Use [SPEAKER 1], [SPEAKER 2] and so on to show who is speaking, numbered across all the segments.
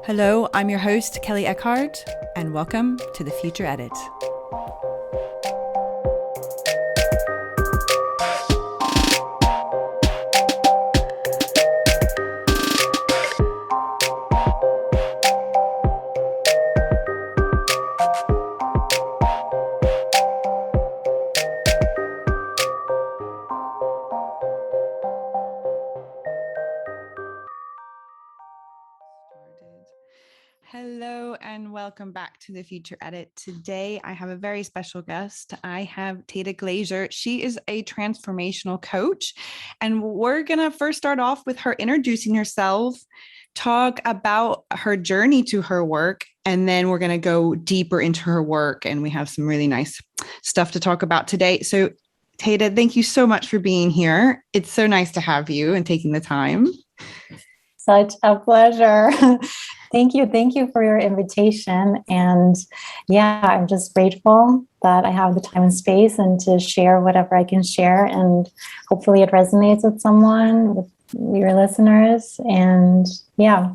[SPEAKER 1] Hello, I'm your host, Kelly Eckhart, and welcome to The Future Edit. Hello and welcome back to The Future Edit. Today I have a very special guest. I have Tajda Glazer. She is a transformational coach, and we're going to first start off with her introducing herself, talk about her journey to her work, and then we're going to go deeper into her work, and we have some really nice stuff to talk about today. So Tajda, thank you so much for being here. It's so nice to have you and taking the time.
[SPEAKER 2] Such a pleasure. Thank you. Thank you for your invitation. And yeah, I'm just grateful that I have the time and space and to share whatever I can share. And hopefully it resonates with someone, with your listeners. And yeah.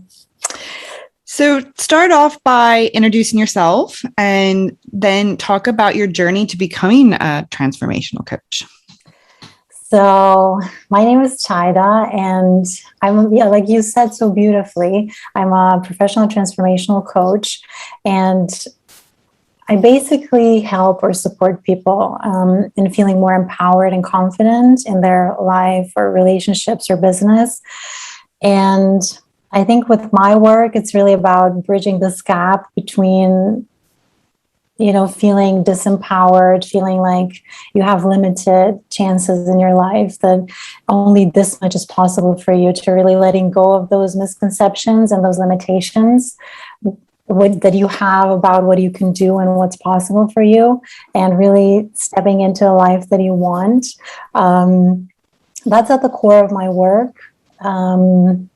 [SPEAKER 1] So start off by introducing yourself and then talk about your journey to becoming a transformational coach.
[SPEAKER 2] So my name is Tajda, and I'm, like you said so beautifully, I'm a professional transformational coach, and I basically help or support people in feeling more empowered and confident in their life or relationships or business. And I think with my work, it's really about bridging this gap between feeling disempowered, feeling like you have limited chances in your life, that only this much is possible for you, to really letting go of those misconceptions and those limitations that you have about what you can do and what's possible for you, and really stepping into a life that you want. That's at the core of my work. And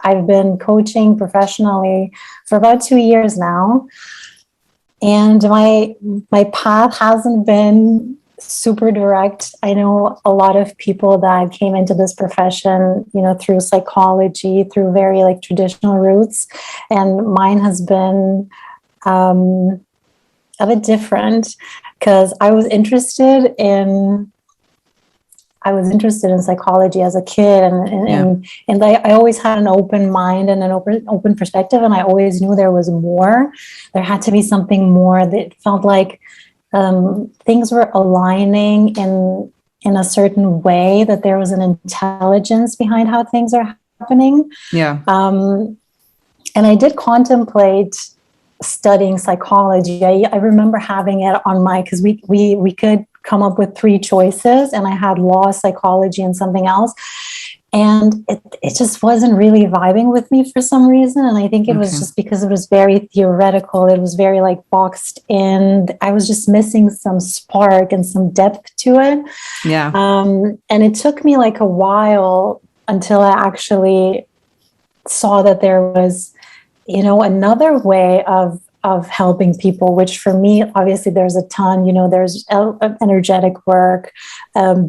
[SPEAKER 2] I've been coaching professionally for about 2 years now. And my path hasn't been super direct. I know a lot of people that came into this profession, through psychology, through very traditional routes. And mine has been a bit different, because I was interested in psychology as a kid, and I always had an open mind and an open perspective, and I always knew there was more. There had to be something more. That felt like things were aligning in a certain way, that there was an intelligence behind how things are happening.
[SPEAKER 1] Yeah.
[SPEAKER 2] And I did contemplate studying psychology. I remember having it on because we could come up with 3 choices, and I had law, psychology, and something else. And it just wasn't really vibing with me for some reason. And I think it was just because it was very theoretical. It was very boxed in. I was just missing some spark and some depth to it.
[SPEAKER 1] Yeah.
[SPEAKER 2] And it took me a while until I actually saw that there was, another way of helping people, which for me, obviously there's a ton, there's energetic work,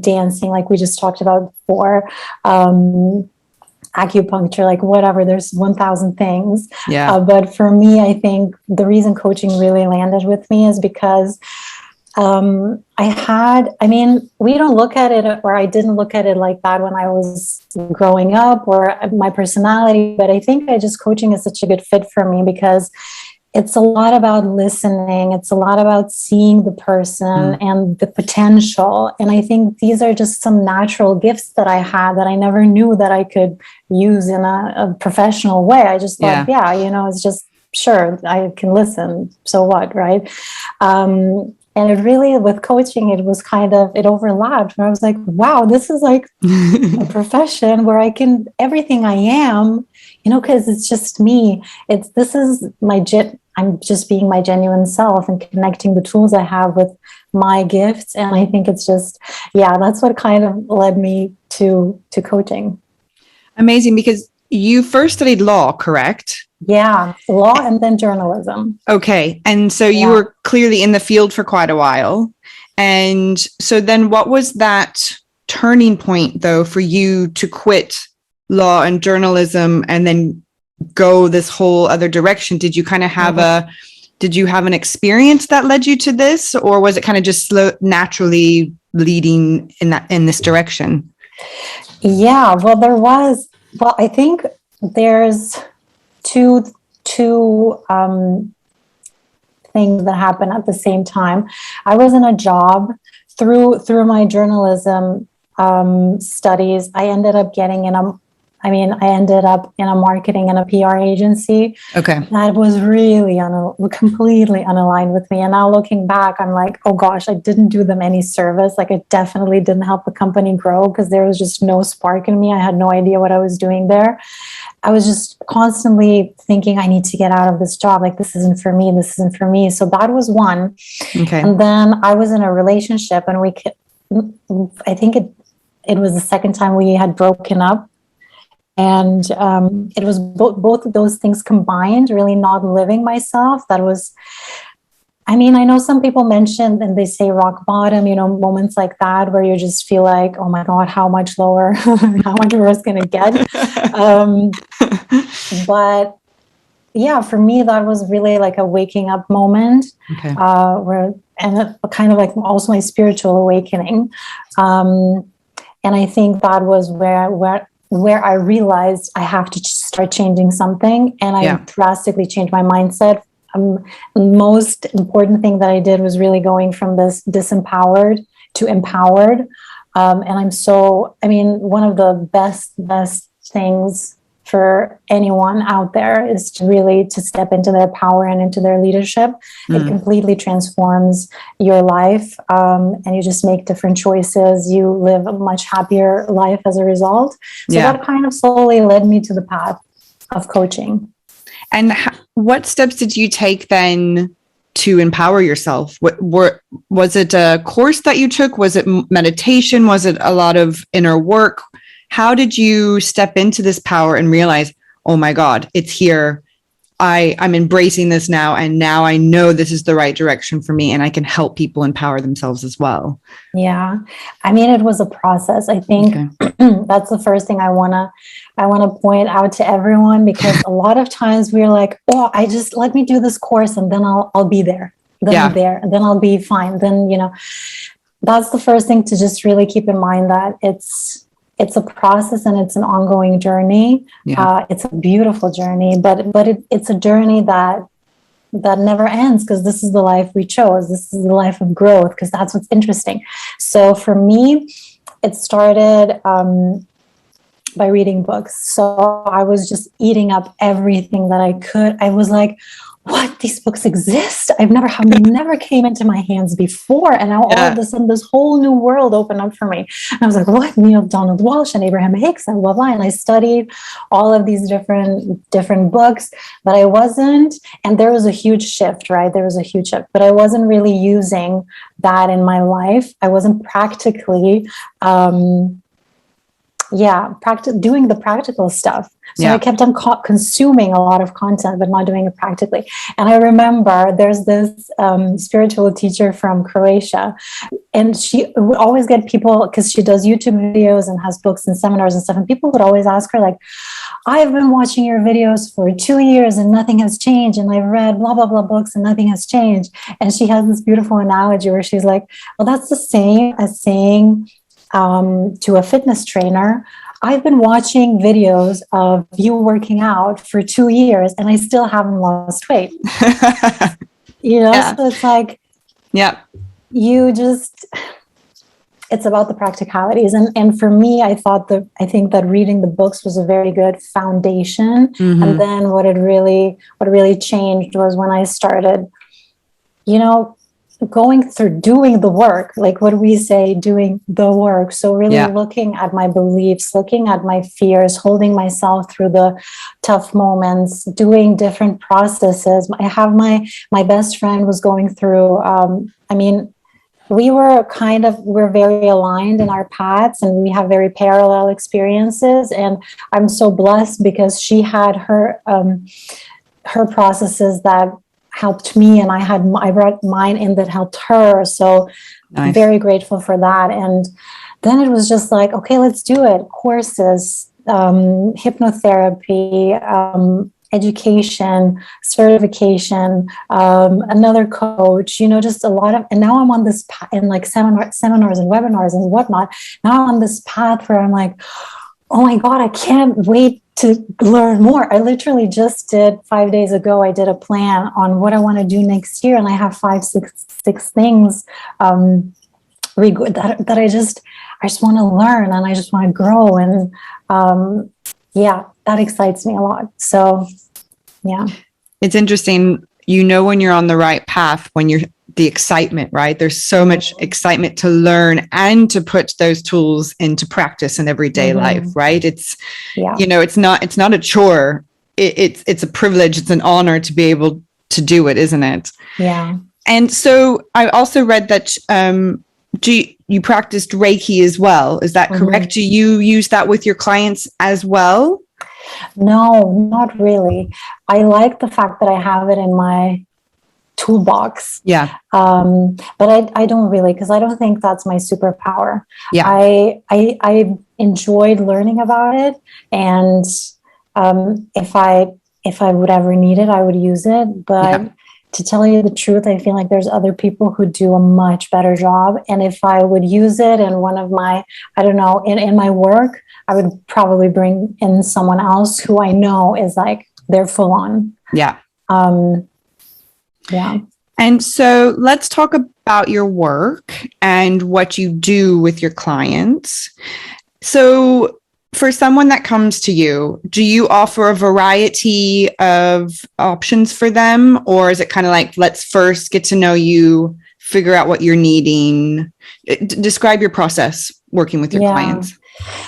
[SPEAKER 2] dancing, like we just talked about before, acupuncture, whatever, there's 1,000 things.
[SPEAKER 1] Yeah.
[SPEAKER 2] But for me, I think the reason coaching really landed with me is because we don't look at it, or I didn't look at it like that when I was growing up, or my personality, but I think coaching is such a good fit for me, because it's a lot about listening. It's a lot about seeing the person and the potential. And I think these are just some natural gifts that I had that I never knew that I could use in a professional way. I just thought, it's just, sure, I can listen. So what, right? And it really, with coaching, it was it overlapped, where I was like, wow, this is a profession where I can, everything I am, because it's just me. I'm just being my genuine self and connecting the tools I have with my gifts. And I think it's just, that's what led me to coaching.
[SPEAKER 1] Amazing, because you first studied law, correct?
[SPEAKER 2] Yeah, law and then journalism.
[SPEAKER 1] Okay. And so you were clearly in the field for quite a while. And so then what was that turning point, though, for you to quit law and journalism and then go this whole other direction? Did you kind of have did you have an experience that led you to this, or was it kind of just naturally leading in this direction?
[SPEAKER 2] Yeah, well, I think there's two things that happen at the same time. I was in a job through my journalism studies. I ended up in a marketing and a PR agency.
[SPEAKER 1] Okay.
[SPEAKER 2] That was really completely unaligned with me. And now looking back, I'm like, oh gosh, I didn't do them any service. Like, it definitely didn't help the company grow because there was just no spark in me. I had no idea what I was doing there. I was just constantly thinking, I need to get out of this job. Like, this isn't for me. This isn't for me. So that was one.
[SPEAKER 1] Okay.
[SPEAKER 2] And then I was in a relationship, and I think it was the second time we had broken up. And it was both of those things combined, really not living myself. That was, I know some people mention and they say rock bottom, moments like that where you just feel like, oh my God, how much lower, how much worse can it get? But yeah, for me, that was really like a waking up moment.
[SPEAKER 1] Okay.
[SPEAKER 2] And kind of like also my spiritual awakening. And I think that was where I realized I have to start changing something, and I drastically changed my mindset. The most important thing that I did was really going from this disempowered to empowered. And one of the best things for anyone out there is to step into their power and into their leadership. It completely transforms your life, and you just make different choices. You live a much happier life as a result. So that kind of slowly led me to the path of coaching.
[SPEAKER 1] And what steps did you take then to empower yourself? Was it a course that you took? Was it meditation? Was it a lot of inner work? How did you step into this power and realize, oh my God, it's here. I'm embracing this now. And now I know this is the right direction for me, and I can help people empower themselves as well.
[SPEAKER 2] Yeah. It was a process. I think that's the first thing I want to point out to everyone, because a lot of times we're like, oh, let me do this course and then I'll be there. Then I'm there, and then I'll be fine. Then, that's the first thing to just really keep in mind, that it's a process and it's an ongoing journey. It's a beautiful journey, but it's a journey that never ends, because this is the life we chose. This is the life of growth, because that's what's interesting. So for me, it started by reading books. So I was just eating up everything that I could. I was like, what? These books exist? They never came into my hands before. And now all of a sudden, this whole new world opened up for me. And I was like, what? Neil Donald Walsh and Abraham Hicks and blah, blah. And I studied all of these different books, but I wasn't, and there was a huge shift, right? There was a huge shift, but I wasn't really using that in my life. I wasn't practically, doing the practical stuff. So I kept on consuming a lot of content, but not doing it practically. And I remember there's this spiritual teacher from Croatia, and she would always get people, because she does YouTube videos and has books and seminars and stuff. And people would always ask her, like, I've been watching your videos for 2 years and nothing has changed. And I've read blah, blah, blah books and nothing has changed. And she has this beautiful analogy where she's like, well, that's the same as saying to a fitness trainer, I've been watching videos of you working out for 2 years and I still haven't lost weight. So it's like, it's about the practicalities. And for me, I think that reading the books was a very good foundation. And then what really changed was when I started, going through doing the work, like what do we say, doing the work. So really looking at my beliefs, looking at my fears, holding myself through the tough moments, doing different processes. I have my best friend was going through, we're very aligned in our paths and we have very parallel experiences. And I'm so blessed because she had her processes that helped me, and I brought mine in that helped her. So I'm very grateful for that. And then it was just like, okay, let's do it. Courses, hypnotherapy, education, certification, another coach, just a lot of, and now I'm on this path in like seminars and webinars and whatnot. Now I'm on this path where I'm like, oh my God, I can't wait to learn more. I literally just did 5 days ago, I did a plan on what I want to do next year. And I have six things that I just want to learn, and I just want to grow. And that excites me a lot. So, yeah.
[SPEAKER 1] It's interesting. When you're on the right path, when you're the excitement, right? There's so much excitement to learn and to put those tools into practice in everyday life, right? It's, it's not a chore. It's a privilege. It's an honor to be able to do it, isn't it?
[SPEAKER 2] Yeah.
[SPEAKER 1] And so I also read that, you practiced Reiki as well. Is that correct? Do you use that with your clients as well?
[SPEAKER 2] No, not really. I like the fact that I have it in my toolbox.
[SPEAKER 1] Yeah.
[SPEAKER 2] But I don't really, because I don't think that's my superpower.
[SPEAKER 1] Yeah.
[SPEAKER 2] I enjoyed learning about it. And if I would ever need it, I would use it. But to tell you the truth, I feel like there's other people who do a much better job. And if I would use it in one of my, I don't know, in my work, I would probably bring in someone else who I know is like, they're full on.
[SPEAKER 1] Yeah.
[SPEAKER 2] Yeah.
[SPEAKER 1] And so let's talk about your work and what you do with your clients. So for someone that comes to you, do you offer a variety of options for them? Or is it kind of like, let's first get to know you, figure out what you're needing? Describe your process working with your clients.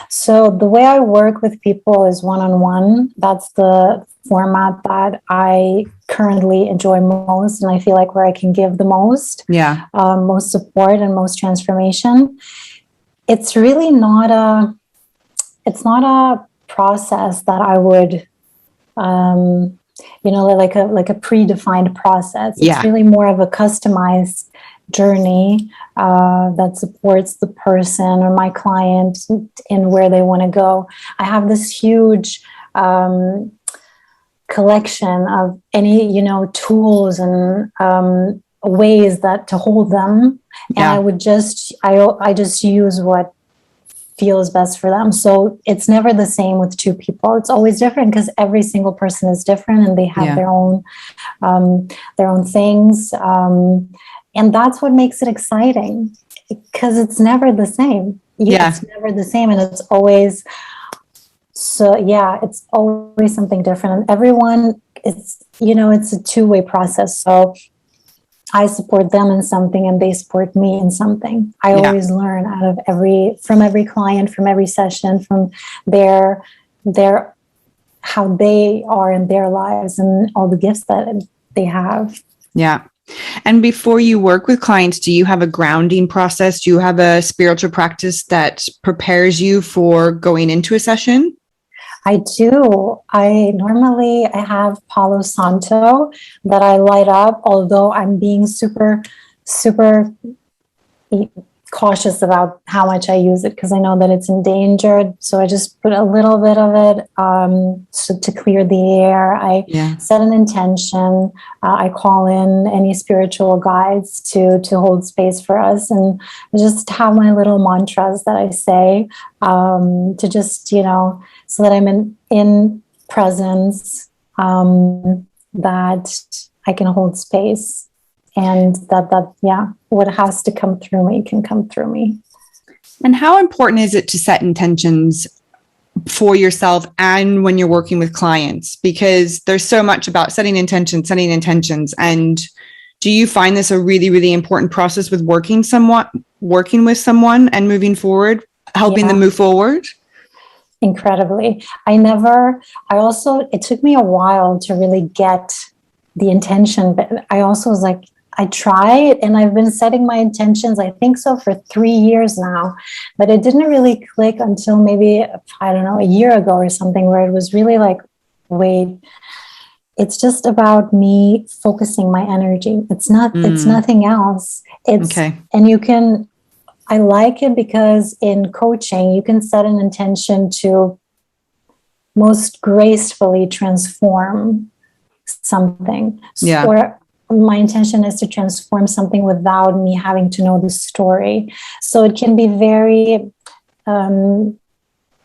[SPEAKER 2] So the way I work with people is one-on-one. That's the format that I currently enjoy most, and I feel like where I can give the most, most support and most transformation. It's really not a process that I would, like a predefined process. It's really more of a customized journey that supports the person or my client in where they want to go. I have this huge collection of any, tools and ways that to hold them. And I would just use what feels best for them. So it's never the same with two people. It's always different because every single person is different and they have their own things. And that's what makes it exciting, because it's never the same. It's never the same. And it's always, it's always something different. And everyone, it's a two-way process. So I support them in something and they support me in something. I always learn from every client, from every session, from their how they are in their lives and all the gifts that they have. Yeah.
[SPEAKER 1] And before you work with clients, do you have a grounding process? Do you have a spiritual practice that prepares you for going into a session?
[SPEAKER 2] I do. I have Palo Santo that I light up, although I'm being super, super cautious about how much I use it because I know that it's endangered. So I just put a little bit of it to clear the air. I set an intention. I call in any spiritual guides to hold space for us, and just have my little mantras that I say to just, so that I'm in presence, that I can hold space. And what has to come through me can come through me.
[SPEAKER 1] And how important is it to set intentions for yourself and when you're working with clients? Because there's so much about setting intentions. And do you find this a really, really important process with working with someone and moving forward, helping them move forward?
[SPEAKER 2] Incredibly. It took me a while to really get the intention, but I also was like, I tried, and I've been setting my intentions, I think so, for 3 years now, but it didn't really click until maybe, I don't know, a year ago or something, where it was really like, wait, it's just about me focusing my energy. It's nothing else. And I like it because in coaching, you can set an intention to most gracefully transform something.
[SPEAKER 1] Yeah.
[SPEAKER 2] Or my intention is to transform something without me having to know the story. So it can be very, you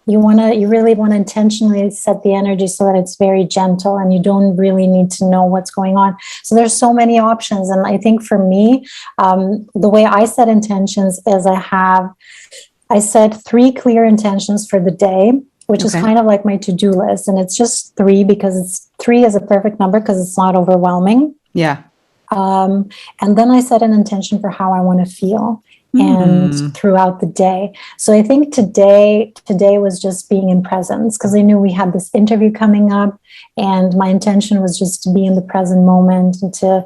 [SPEAKER 2] really want to intentionally set the energy so that it's very gentle and you don't really need to know what's going on. So there's so many options. And I think for me, the way I set intentions is I set 3 clear intentions for the day, which is kind of like my to-do list. And it's just 3 because 3 is a perfect number because it's not overwhelming.
[SPEAKER 1] Yeah.
[SPEAKER 2] And then I set an intention for how I want to feel and throughout the day. So I think today was just being in presence, because I knew we had this interview coming up, and my intention was just to be in the present moment and to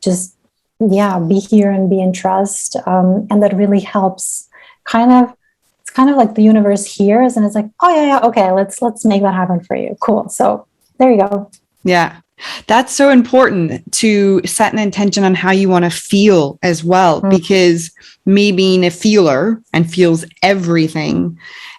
[SPEAKER 2] just, be here and be in trust. And that really helps. It's kind of like the universe hears and it's like, oh yeah, okay, let's make that happen for you. Cool. So there you go.
[SPEAKER 1] Yeah. That's so important, to set an intention on how you want to feel as well, because me being a feeler and feels everything,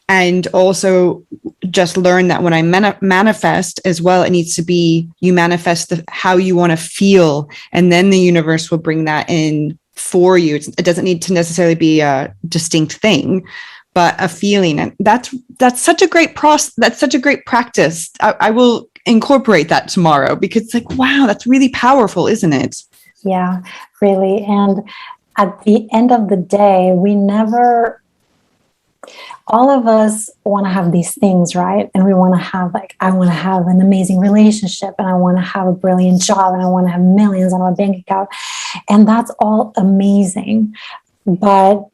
[SPEAKER 1] and also just learn that when I manifest as well, it needs to be, you manifest how you want to feel, and then the universe will bring that in for you. It doesn't need to necessarily be a distinct thing, but a feeling. And that's such a great process. That's such a great practice. I will incorporate that tomorrow, because it's like, wow, that's really powerful, isn't it?
[SPEAKER 2] Yeah, really. And at the end of the day, all of us want to have these things, right? And we want to have, like, I want to have an amazing relationship, and I want to have a brilliant job, and I want to have millions on my bank account. And that's all amazing. But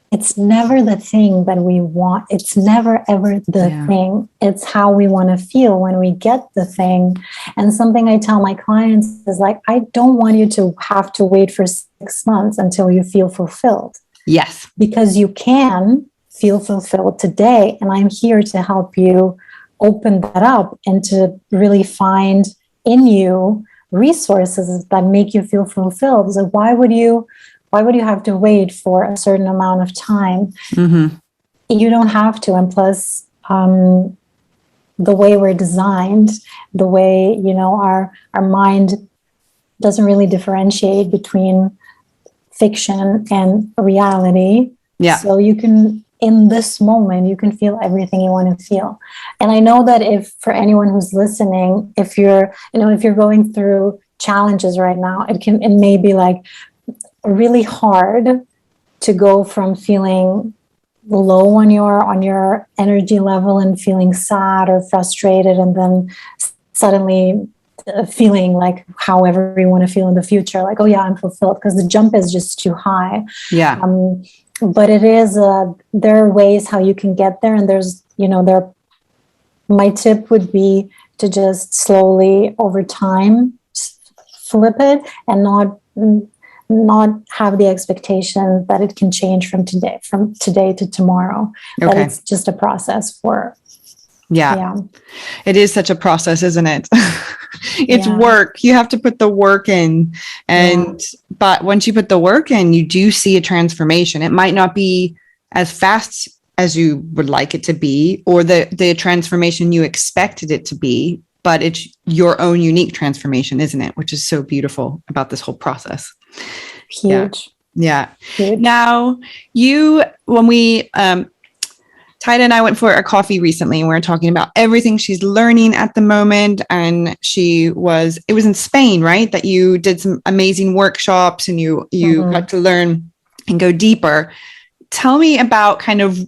[SPEAKER 2] it's never the thing that we want. It's never, ever the thing. It's how we want to feel when we get the thing. And something I tell my clients is like, I don't want you to have to wait for 6 months until you feel fulfilled.
[SPEAKER 1] Yes.
[SPEAKER 2] Because you can feel fulfilled today. And I'm here to help you open that up and to really find in you resources that make you feel fulfilled. So why would you have to wait for a certain amount of time? You don't have to. And plus, the way we're designed, the way, our mind doesn't really differentiate between fiction and reality.
[SPEAKER 1] Yeah.
[SPEAKER 2] So you can, in this moment, you can feel everything you want to feel. And I know that if, for anyone who's listening, if you're going through challenges right now, it may be like really hard to go from feeling low on your energy level and feeling sad or frustrated, and then suddenly feeling like however you want to feel in the future, like, oh yeah, I'm fulfilled, because the jump is just too high.
[SPEAKER 1] Yeah.
[SPEAKER 2] But it is, there are ways how you can get there. And there's, my tip would be to just slowly over time flip it, and not have the expectation that it can change from today to tomorrow.
[SPEAKER 1] Okay.
[SPEAKER 2] That it's just a process for.
[SPEAKER 1] Yeah. It is such a process, isn't it? It's work. You have to put the work in. But once you put the work in, you do see a transformation. It might not be as fast as you would like it to be, or the transformation you expected it to be, but it's your own unique transformation, isn't it? Which is so beautiful about this whole process.
[SPEAKER 2] Huge.
[SPEAKER 1] Yeah.
[SPEAKER 2] Huge.
[SPEAKER 1] Now, when we, Tajda and I went for a coffee recently, and we were talking about everything she's learning at the moment. And it was in Spain, right? That you did some amazing workshops, and you got to learn and go deeper. Tell me about kind of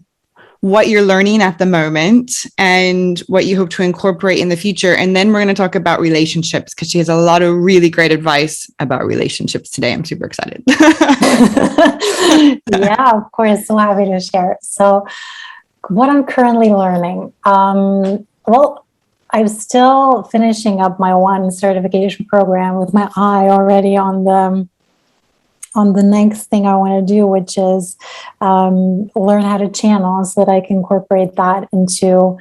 [SPEAKER 1] what you're learning at the moment and what you hope to incorporate in the future. And then we're going to talk about relationships, because she has a lot of really great advice about relationships today. I'm super excited.
[SPEAKER 2] Yeah, of course. So happy to share. So what I'm currently learning, well, I'm still finishing up my one certification program with my eye already on the next thing I want to do, which is learn how to channel, so that I can incorporate that into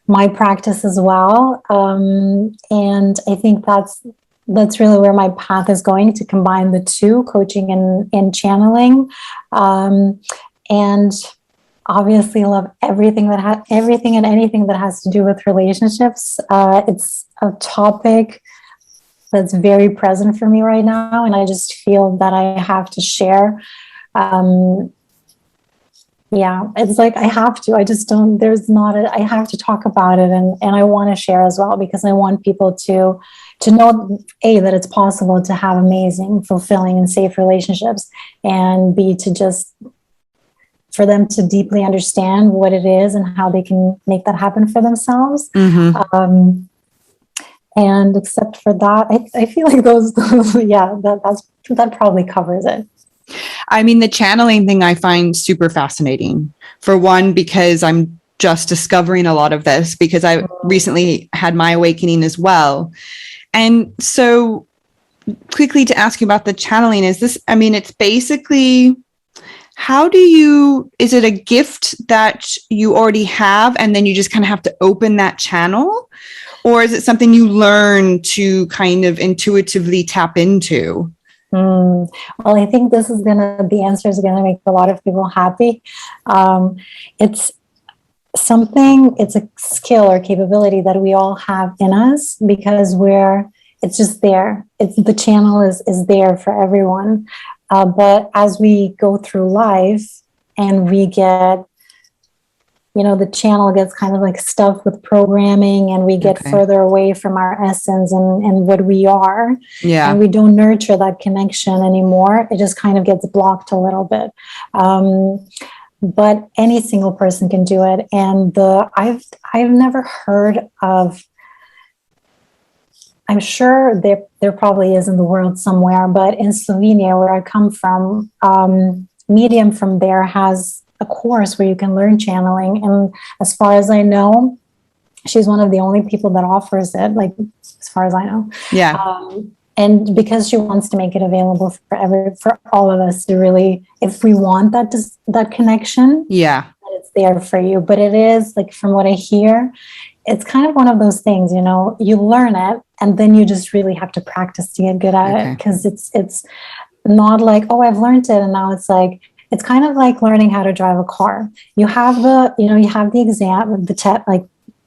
[SPEAKER 2] my practice as well. And I think that's really where my path is going, to combine the two, coaching and channeling. And obviously love everything and anything that has to do with relationships. It's a topic that's very present for me right now, and I just feel that I have to share. Um, yeah, it's like I have to. I just don't. I have to talk about it, and I want to share as well, because I want people to know, A, that it's possible to have amazing, fulfilling, and safe relationships, and B, to just for them to deeply understand what it is and how they can make that happen for themselves. And except for that, I feel like those yeah, that probably covers it.
[SPEAKER 1] I mean, the channeling thing I find super fascinating. For one, because I'm just discovering a lot of this, because I recently had my awakening as well. And so quickly to ask you about the channeling, it's basically, is it a gift that you already have and then you just kind of have to open that channel? Or is it something you learn to kind of intuitively tap into?
[SPEAKER 2] Well, I think the answer is going to make a lot of people happy. It's it's a skill or capability that we all have in us, because it's just there. The channel is there for everyone. But as we go through life and we get, the channel gets kind of like stuffed with programming, and we get further away from our essence and what we are.
[SPEAKER 1] Yeah.
[SPEAKER 2] And we don't nurture that connection anymore. It just kind of gets blocked a little bit. But any single person can do it. And I've never heard of, I'm sure there probably is in the world somewhere, but in Slovenia, where I come from, Medium from there has a course where you can learn channeling. And as far as I know, she's one of the only people that offers it, like, as far as I know.
[SPEAKER 1] Yeah.
[SPEAKER 2] And because she wants to make it available for all of us to really, if we want that connection,
[SPEAKER 1] yeah,
[SPEAKER 2] it's there for you. But it is, like, from what I hear, it's kind of one of those things, you learn it and then you just really have to practice to get good at it. Because it's not like, oh, I've learned it, and now it's like, it's kind of like learning how to drive a car. You have the exam, the test, like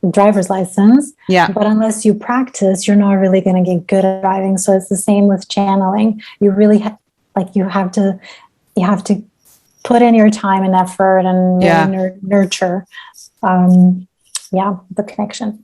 [SPEAKER 2] driver's license.
[SPEAKER 1] Yeah.
[SPEAKER 2] But unless you practice, you're not really going to get good at driving. So it's the same with channeling. You really you have to put in your time and effort and really nurture, the connection.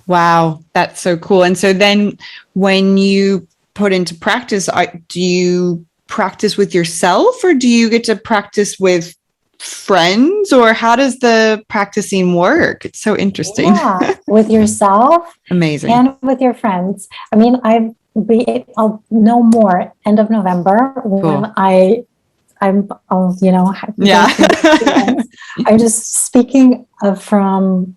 [SPEAKER 1] Wow, that's so cool. And so then when you put into practice, do you practice with yourself, or do you get to practice with friends, or how does the practicing work? It's so interesting.
[SPEAKER 2] Yeah, with yourself.
[SPEAKER 1] Amazing.
[SPEAKER 2] And with your friends. I mean, I'll know more end of November. Cool. When I'm I'm just speaking from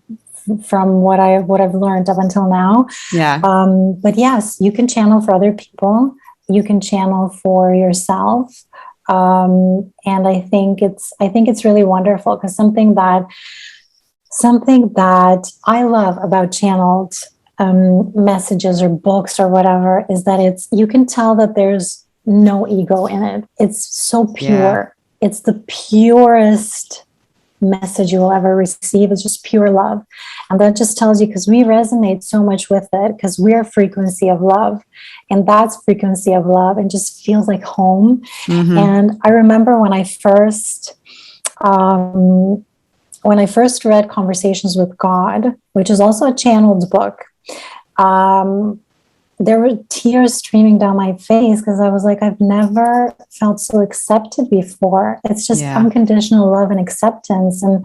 [SPEAKER 2] what I've learned up until now.
[SPEAKER 1] Yeah.
[SPEAKER 2] But yes, you can channel for other people. You can channel for yourself. And I think it's really wonderful, because something that I love about channeled messages or books or whatever is that you can tell that there's no ego in it. It's so pure. Yeah. It's the purest message you will ever receive. It's just pure love. And that just tells you, because we resonate so much with it, because we're frequency of love, and that's frequency of love, and just feels like home. Mm-hmm. And I remember when I first read Conversations with God, which is also a channeled book, there were tears streaming down my face, because I was like, I've never felt so accepted before. It's just unconditional love and acceptance. And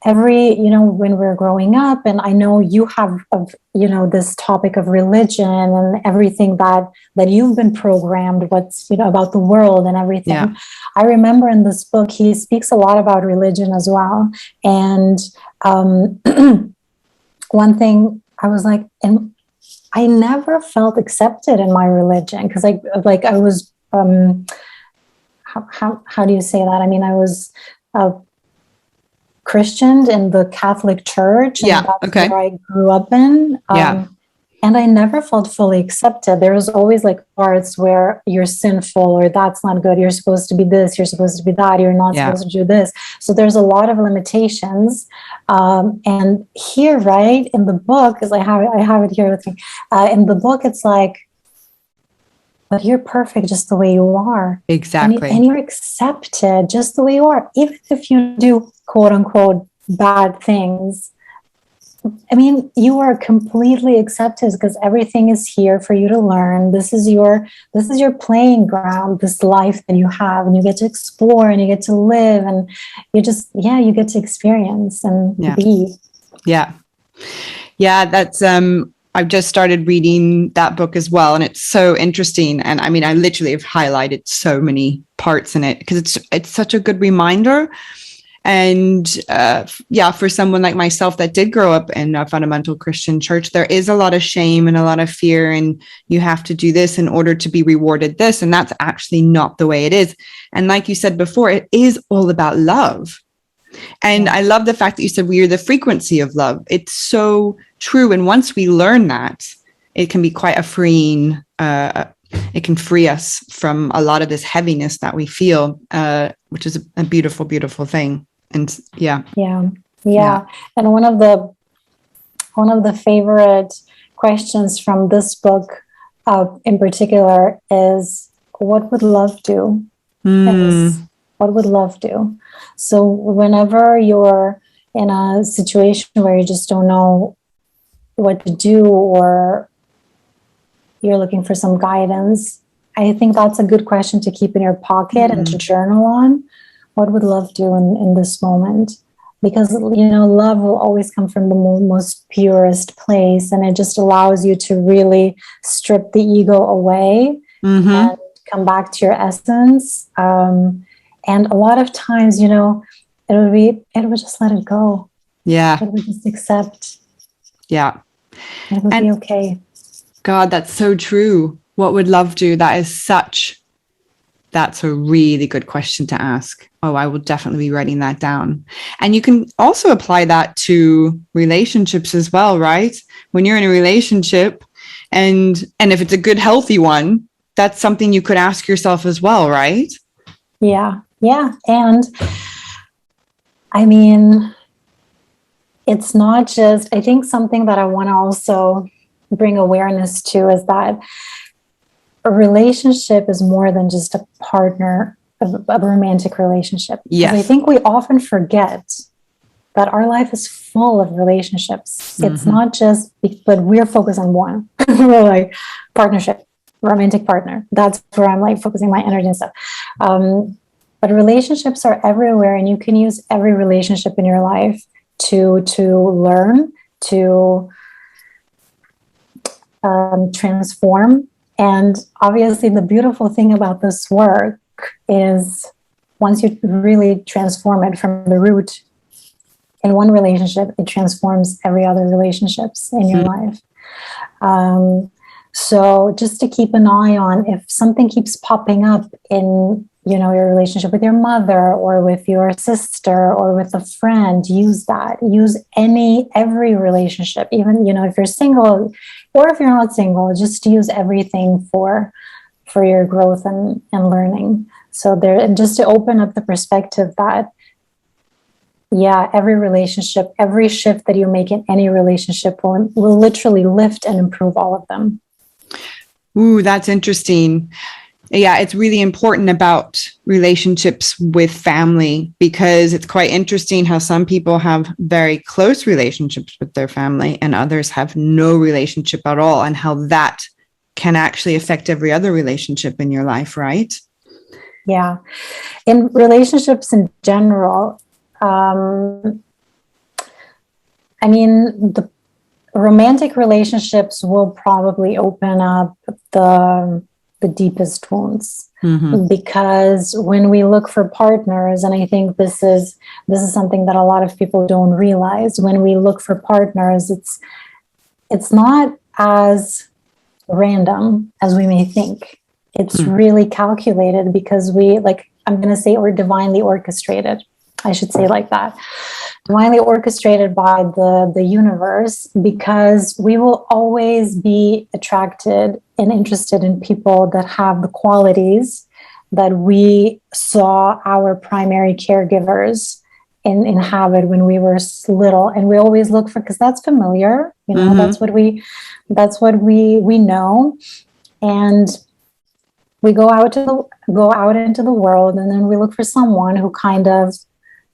[SPEAKER 2] when we're growing up, and I know you have, this topic of religion and everything that you've been programmed, what's, about the world and everything. Yeah. I remember in this book, he speaks a lot about religion as well. And one thing I was like, and I never felt accepted in my religion, because I was, how do you say that? I mean, I was Christianed in the Catholic Church, and that's where I grew up in. And I never felt fully accepted. There was always like parts where you're sinful or that's not good. You're supposed to be this, you're supposed to be that, you're not supposed to do this. So there's a lot of limitations. And here, right, in the book, because I have it here with me, in the book, it's like, but you're perfect just the way you are.
[SPEAKER 1] Exactly.
[SPEAKER 2] And you're accepted just the way you are, even if you do quote unquote bad things. I mean, you are completely accepted because everything is here for you to learn. This is your playing ground, this life that you have, and you get to explore and you get to live, and you just, you get to experience and be.
[SPEAKER 1] Yeah. That's, I've just started reading that book as well. And it's so interesting. And I mean, I literally have highlighted so many parts in it because it's such a good reminder. And for someone like myself that did grow up in a fundamental Christian church, there is a lot of shame and a lot of fear, and you have to do this in order to be rewarded this. And that's actually not the way it is. And like you said before, it is all about love. And I love the fact that you said we are the frequency of love. It's so true. And once we learn that, it can be quite a freeing, it can free us from a lot of this heaviness that we feel, which is a beautiful, beautiful thing. And yeah.
[SPEAKER 2] And one of the favorite questions from this book in particular is, what would love do? What would love do? So whenever you're in a situation where you just don't know what to do, or you're looking for some guidance, I think that's a good question to keep in your pocket and to journal on. What would love do in this moment? Because, love will always come from the most purest place, and it just allows you to really strip the ego away and come back to your essence. And a lot of times, it would just let it go.
[SPEAKER 1] Yeah.
[SPEAKER 2] It would just accept.
[SPEAKER 1] Yeah.
[SPEAKER 2] It would be okay.
[SPEAKER 1] God, that's so true. What would love do? That's a really good question to ask. Oh, I will definitely be writing that down. And you can also apply that to relationships as well, right? When you're in a relationship and if it's a good, healthy one, that's something you could ask yourself as well, right?
[SPEAKER 2] Yeah. And I mean, it's not just, I think something that I want to also bring awareness to is that a relationship is more than just a partner, a romantic relationship.
[SPEAKER 1] Yes.
[SPEAKER 2] I think we often forget that our life is full of relationships. It's not just, but we're focused on one. We're like partnership, romantic partner. That's where I'm like focusing my energy and stuff. But relationships are everywhere, and you can use every relationship in your life to learn, to transform. And obviously the beautiful thing about this work is once you really transform it from the root in one relationship, it transforms every other relationships in your life. So just to keep an eye on, if something keeps popping up in, your relationship with your mother or with your sister or with a friend, use that. Use every relationship, even, if you're single or if you're not single, just use everything for your growth and learning. So and just to open up the perspective that, every relationship, every shift that you make in any relationship will literally lift and improve all of them.
[SPEAKER 1] Ooh, that's interesting. Yeah, it's really important about relationships with family, because it's quite interesting how some people have very close relationships with their family and others have no relationship at all, and how that can actually affect every other relationship in your life, right?
[SPEAKER 2] Yeah. In relationships in general, the romantic relationships will probably open up the deepest wounds, because when we look for partners, and I think this is something that a lot of people don't realize, when we look for partners, it's not as random as we may think. It's really calculated, because I'm going to say we're divinely orchestrated. I should say like that, divinely orchestrated by the universe, because we will always be attracted and interested in people that have the qualities that we saw our primary caregivers inhabit when we were little. And we always look for, because that's familiar, that's what we know. And we go out into the world, and then we look for someone who kind of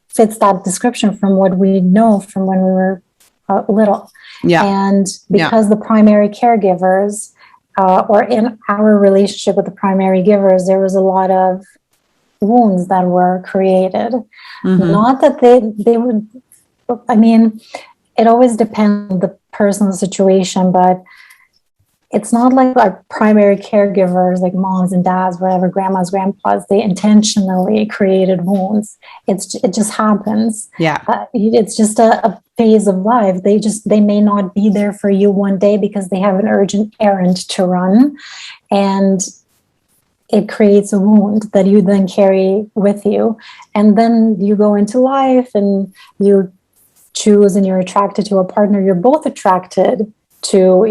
[SPEAKER 2] fits that description from what we know from when we were little.
[SPEAKER 1] Yeah.
[SPEAKER 2] And because the primary caregivers, or in our relationship with the primary givers, there was a lot of wounds that were created. Not that they would, I mean, it always depends on the personal situation, but it's not like our primary caregivers, like moms and dads, whatever, grandmas, grandpas, they intentionally created wounds. It just happens.
[SPEAKER 1] Yeah.
[SPEAKER 2] It's just a phase of life. They may not be there for you one day because they have an urgent errand to run, and it creates a wound that you then carry with you. And then you go into life and you choose and you're attracted to a partner. You're both attracted to,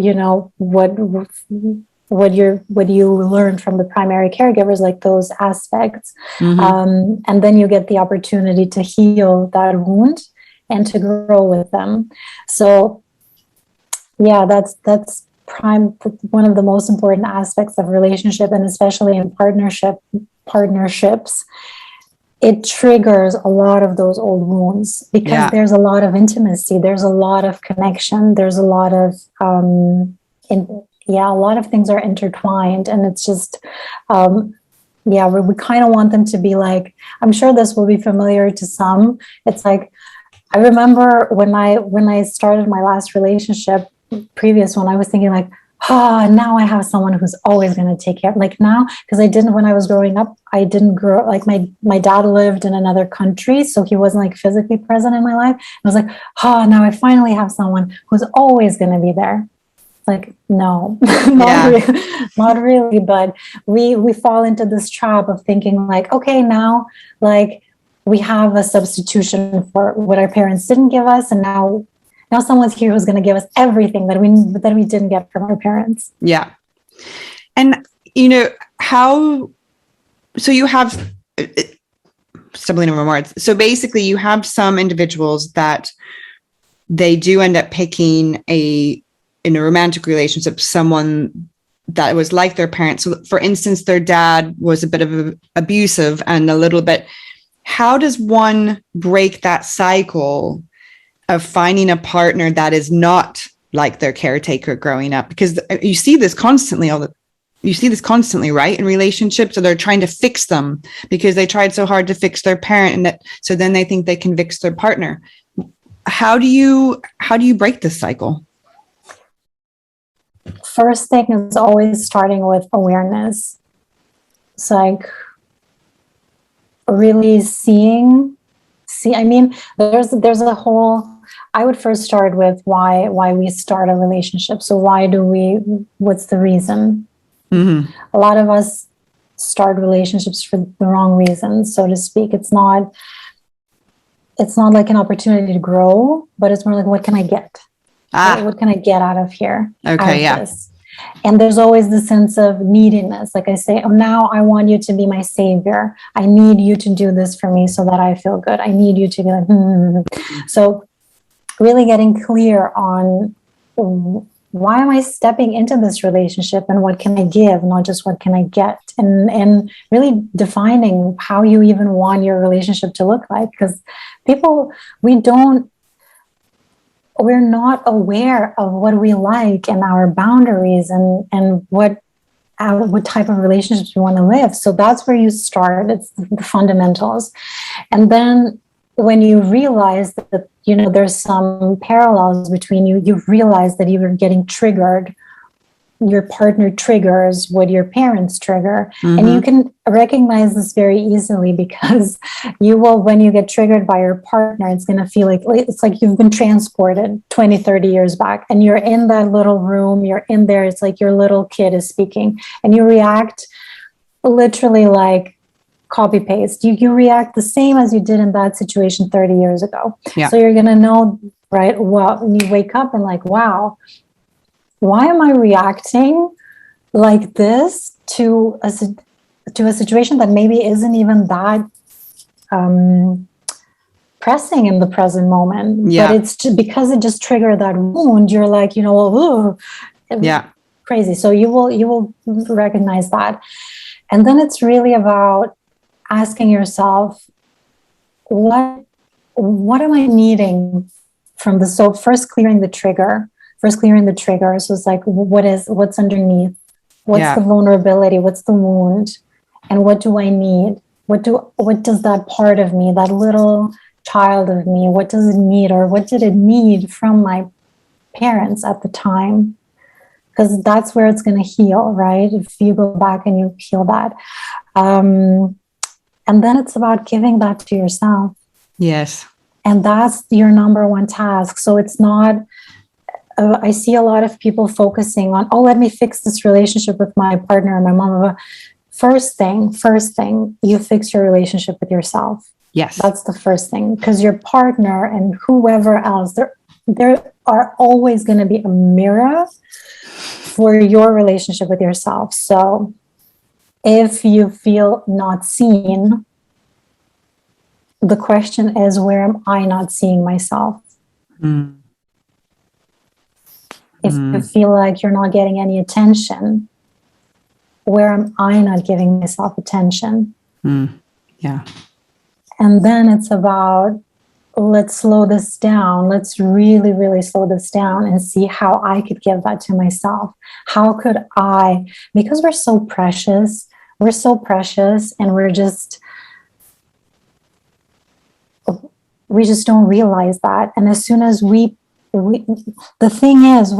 [SPEAKER 2] what you learned from the primary caregivers, like those aspects. And then you get the opportunity to heal that wound and to grow with them. So yeah, that's one of the most important aspects of relationship, and especially in partnerships. It triggers a lot of those old wounds, because there's a lot of intimacy, there's a lot of connection, there's a lot of a lot of things are intertwined, and it's just we kind of want them to be like, I'm sure this will be familiar to some. It's like, I remember when I started my last relationship, previous one, I was thinking like, now I have someone who's always going to take care of, like, now, because when I was growing up, I didn't grow up, like my dad lived in another country, so he wasn't like physically present in my life. I was like, now I finally have someone who's always going to be there. Like, no, not really. But we fall into this trap of thinking like, okay, now like we have a substitution for what our parents didn't give us, and now someone's here who's going to give us everything that we didn't get from our parents.
[SPEAKER 1] Yeah. And so you have, stumbling over words. So basically you have some individuals that they do end up picking in a romantic relationship, someone that was like their parents. So for instance, their dad was a bit of abusive and a little bit, how does one break that cycle of finding a partner that is not like their caretaker growing up? Because you see this constantly, right, in relationships. So they're trying to fix them because they tried so hard to fix their parent, and so then they think they can fix their partner. How do you break this cycle?
[SPEAKER 2] First thing is always starting with awareness. It's like really I mean, there's a whole, I would first start with why we start a relationship. So what's the reason? A lot of us start relationships for the wrong reasons, so to speak. It's not like an opportunity to grow, but it's more like, what can I get? What can I get out of here?
[SPEAKER 1] Okay, yeah.
[SPEAKER 2] This? And there's always the sense of neediness. Like I say, now I want you to be my savior. I need you to do this for me so that I feel good. I need you to be like, So really getting clear on why am I stepping into this relationship and what can I give, not just what can I get, and really defining how you even want your relationship to look like. Because we're not aware of what we like and our boundaries and what type of relationships we want to live. So that's where you start. It's the fundamentals. And then when you realize that, there's some parallels between you realize that you're getting triggered. Your partner triggers what your parents trigger. And you can recognize this very easily, because when you get triggered by your partner, it's going to feel like it's like you've been transported 20, 30 years back, and you're in that little room, you're in there. It's like your little kid is speaking, and you react literally like copy paste. You react the same as you did in that situation 30 years ago.
[SPEAKER 1] Yeah.
[SPEAKER 2] So you're going to know, right? Well, when you wake up and like, wow, why am I reacting like this to a situation that maybe isn't even that pressing in the present moment,
[SPEAKER 1] Yeah.
[SPEAKER 2] but it's just because it just triggered that wound. You're like, well,
[SPEAKER 1] yeah,
[SPEAKER 2] crazy. So you will recognize that, and then it's really about asking yourself, what am I needing from this? So first clearing the trigger. So it's like, what's underneath? What's the vulnerability? What's the wound? And what do I need? What does that part of me, that little child of me, what does it need, or what did it need from my parents at the time? Because that's where it's going to heal, right? If you go back and you heal that. And then it's about giving that to yourself.
[SPEAKER 1] Yes.
[SPEAKER 2] And that's your number one task. So it's not, I see a lot of people focusing on, let me fix this relationship with my partner or my mom. First thing, you fix your relationship with yourself.
[SPEAKER 1] Yes.
[SPEAKER 2] That's the first thing, because your partner and whoever else, there are always going to be a mirror for your relationship with yourself. So if you feel not seen, the question is, where am I not seeing myself?
[SPEAKER 1] Mm.
[SPEAKER 2] If you feel like you're not getting any attention, where am I not giving myself attention?
[SPEAKER 1] Yeah.
[SPEAKER 2] And then it's about, let's slow this down. Let's really, really slow this down and see how I could give that to myself. How could I, because we're so precious, and we just don't realize that. And as soon as we the thing is,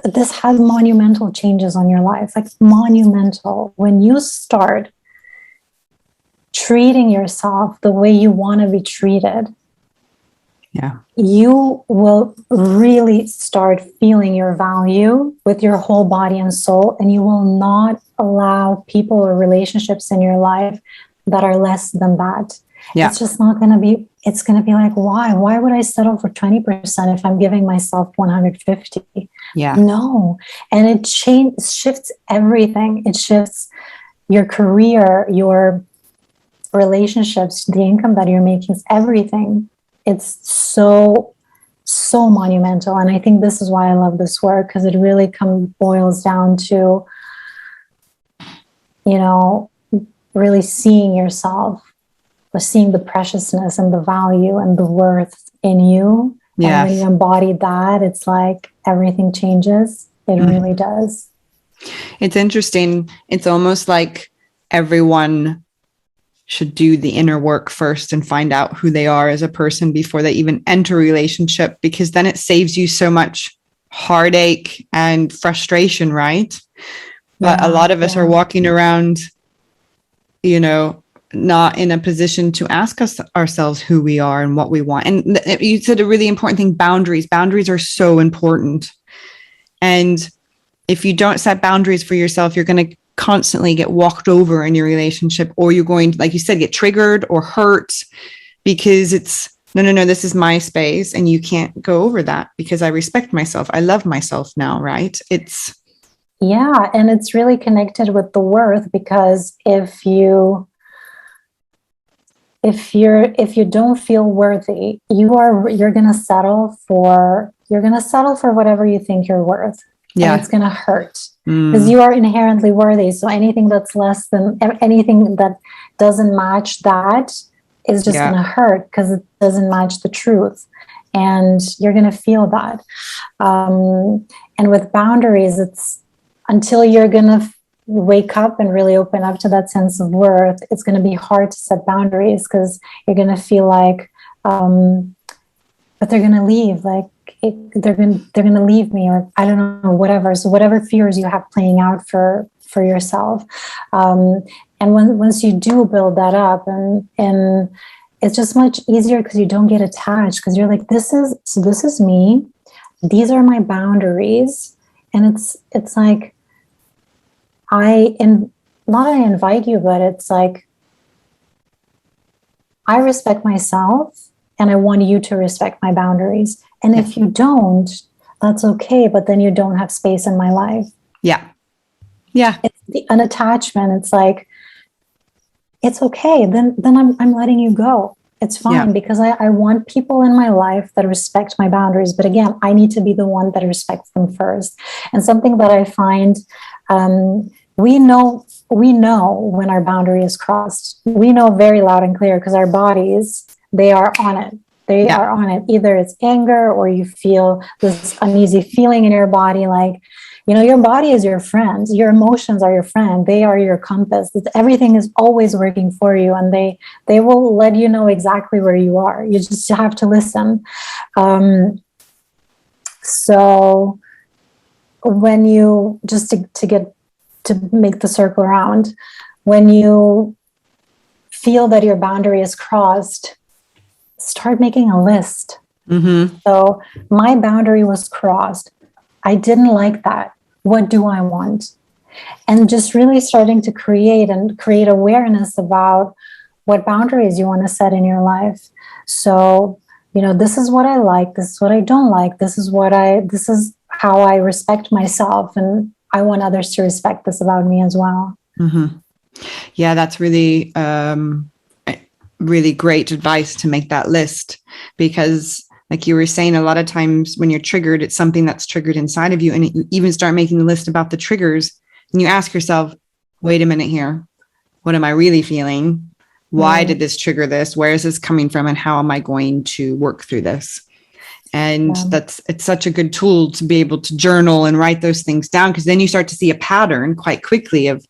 [SPEAKER 2] this has monumental changes on your life, like monumental. When you start treating yourself the way you want to be treated, you will really start feeling your value with your whole body and soul, and you will not allow people or relationships in your life that are less than that. Yeah. It's just not going to be, it's going to be like, why would I settle for 20% if I'm giving myself 150?
[SPEAKER 1] Yeah.
[SPEAKER 2] No. And it shifts everything. It shifts your career, your relationships, the income that you're making, everything. It's so monumental. And I think this is why I love this work, because it really boils down to, really seeing yourself, or seeing the preciousness and the value and the worth in you. Yes. And when you embody that, it's like everything changes. It really does.
[SPEAKER 1] It's interesting. It's almost like everyone should do the inner work first and find out who they are as a person before they even enter a relationship, because then it saves you so much heartache and frustration, right? But a lot of us are walking around, not in a position to ask ourselves who we are and what we want. And you said a really important thing, boundaries. Boundaries are so important. And if you don't set boundaries for yourself, you're going to constantly get walked over in your relationship, or you're going to, like you said, get triggered or hurt because it's, no, this is my space and you can't go over that because I respect myself. I love myself now, right?
[SPEAKER 2] Yeah. And it's really connected with the worth, because if you don't feel worthy, you're going to settle for whatever you think you're worth. Yeah. And it's going to hurt because you are inherently worthy. So anything that's less than, anything that doesn't match that is just going to hurt, because it doesn't match the truth. And you're going to feel that. And with boundaries, it's until you're going to wake up and really open up to that sense of worth, it's going to be hard to set boundaries, because you're going to feel like, but they're going to leave, like they're going to leave me, or I don't know, whatever. So whatever fears you have playing out for yourself. And once you do build that up, and it's just much easier, because you don't get attached, because you're like, this is me. These are my boundaries. And it's like, I invite you, but it's like, I respect myself and I want you to respect my boundaries. And if you don't, that's okay. But then you don't have space in my life.
[SPEAKER 1] Yeah. Yeah.
[SPEAKER 2] It's the unattachment. It's like, it's okay. Then I'm letting you go. It's fine because I want people in my life that respect my boundaries. But again, I need to be the one that respects them first. And something that I find, we know when our boundary is crossed. We know very loud and clear because our bodies, they are on it. They are on it. Either it's anger or you feel this uneasy feeling in your body, like, your body is your friend. Your emotions are your friend. They are your compass. Everything is always working for you, and they will let you know exactly where you are. You just have to listen. So when you, just to make the circle around, when you feel that your boundary is crossed, start making a list. Mm-hmm. So my boundary was crossed. I didn't like that. What do I want? And just really starting to create awareness about what boundaries you want to set in your life. So, this is what I like. This is what I don't like. This is how I respect myself. And I want others to respect this about me as well.
[SPEAKER 1] Mm-hmm. Yeah, that's really, really great advice to make that list, because like you were saying, a lot of times when you're triggered, it's something that's triggered inside of you. And you even start making a list about the triggers and you ask yourself, wait a minute here. What am I really feeling? Why did this trigger this? Where is this coming from? And how am I going to work through this? And it's such a good tool to be able to journal and write those things down, because then you start to see a pattern quite quickly of,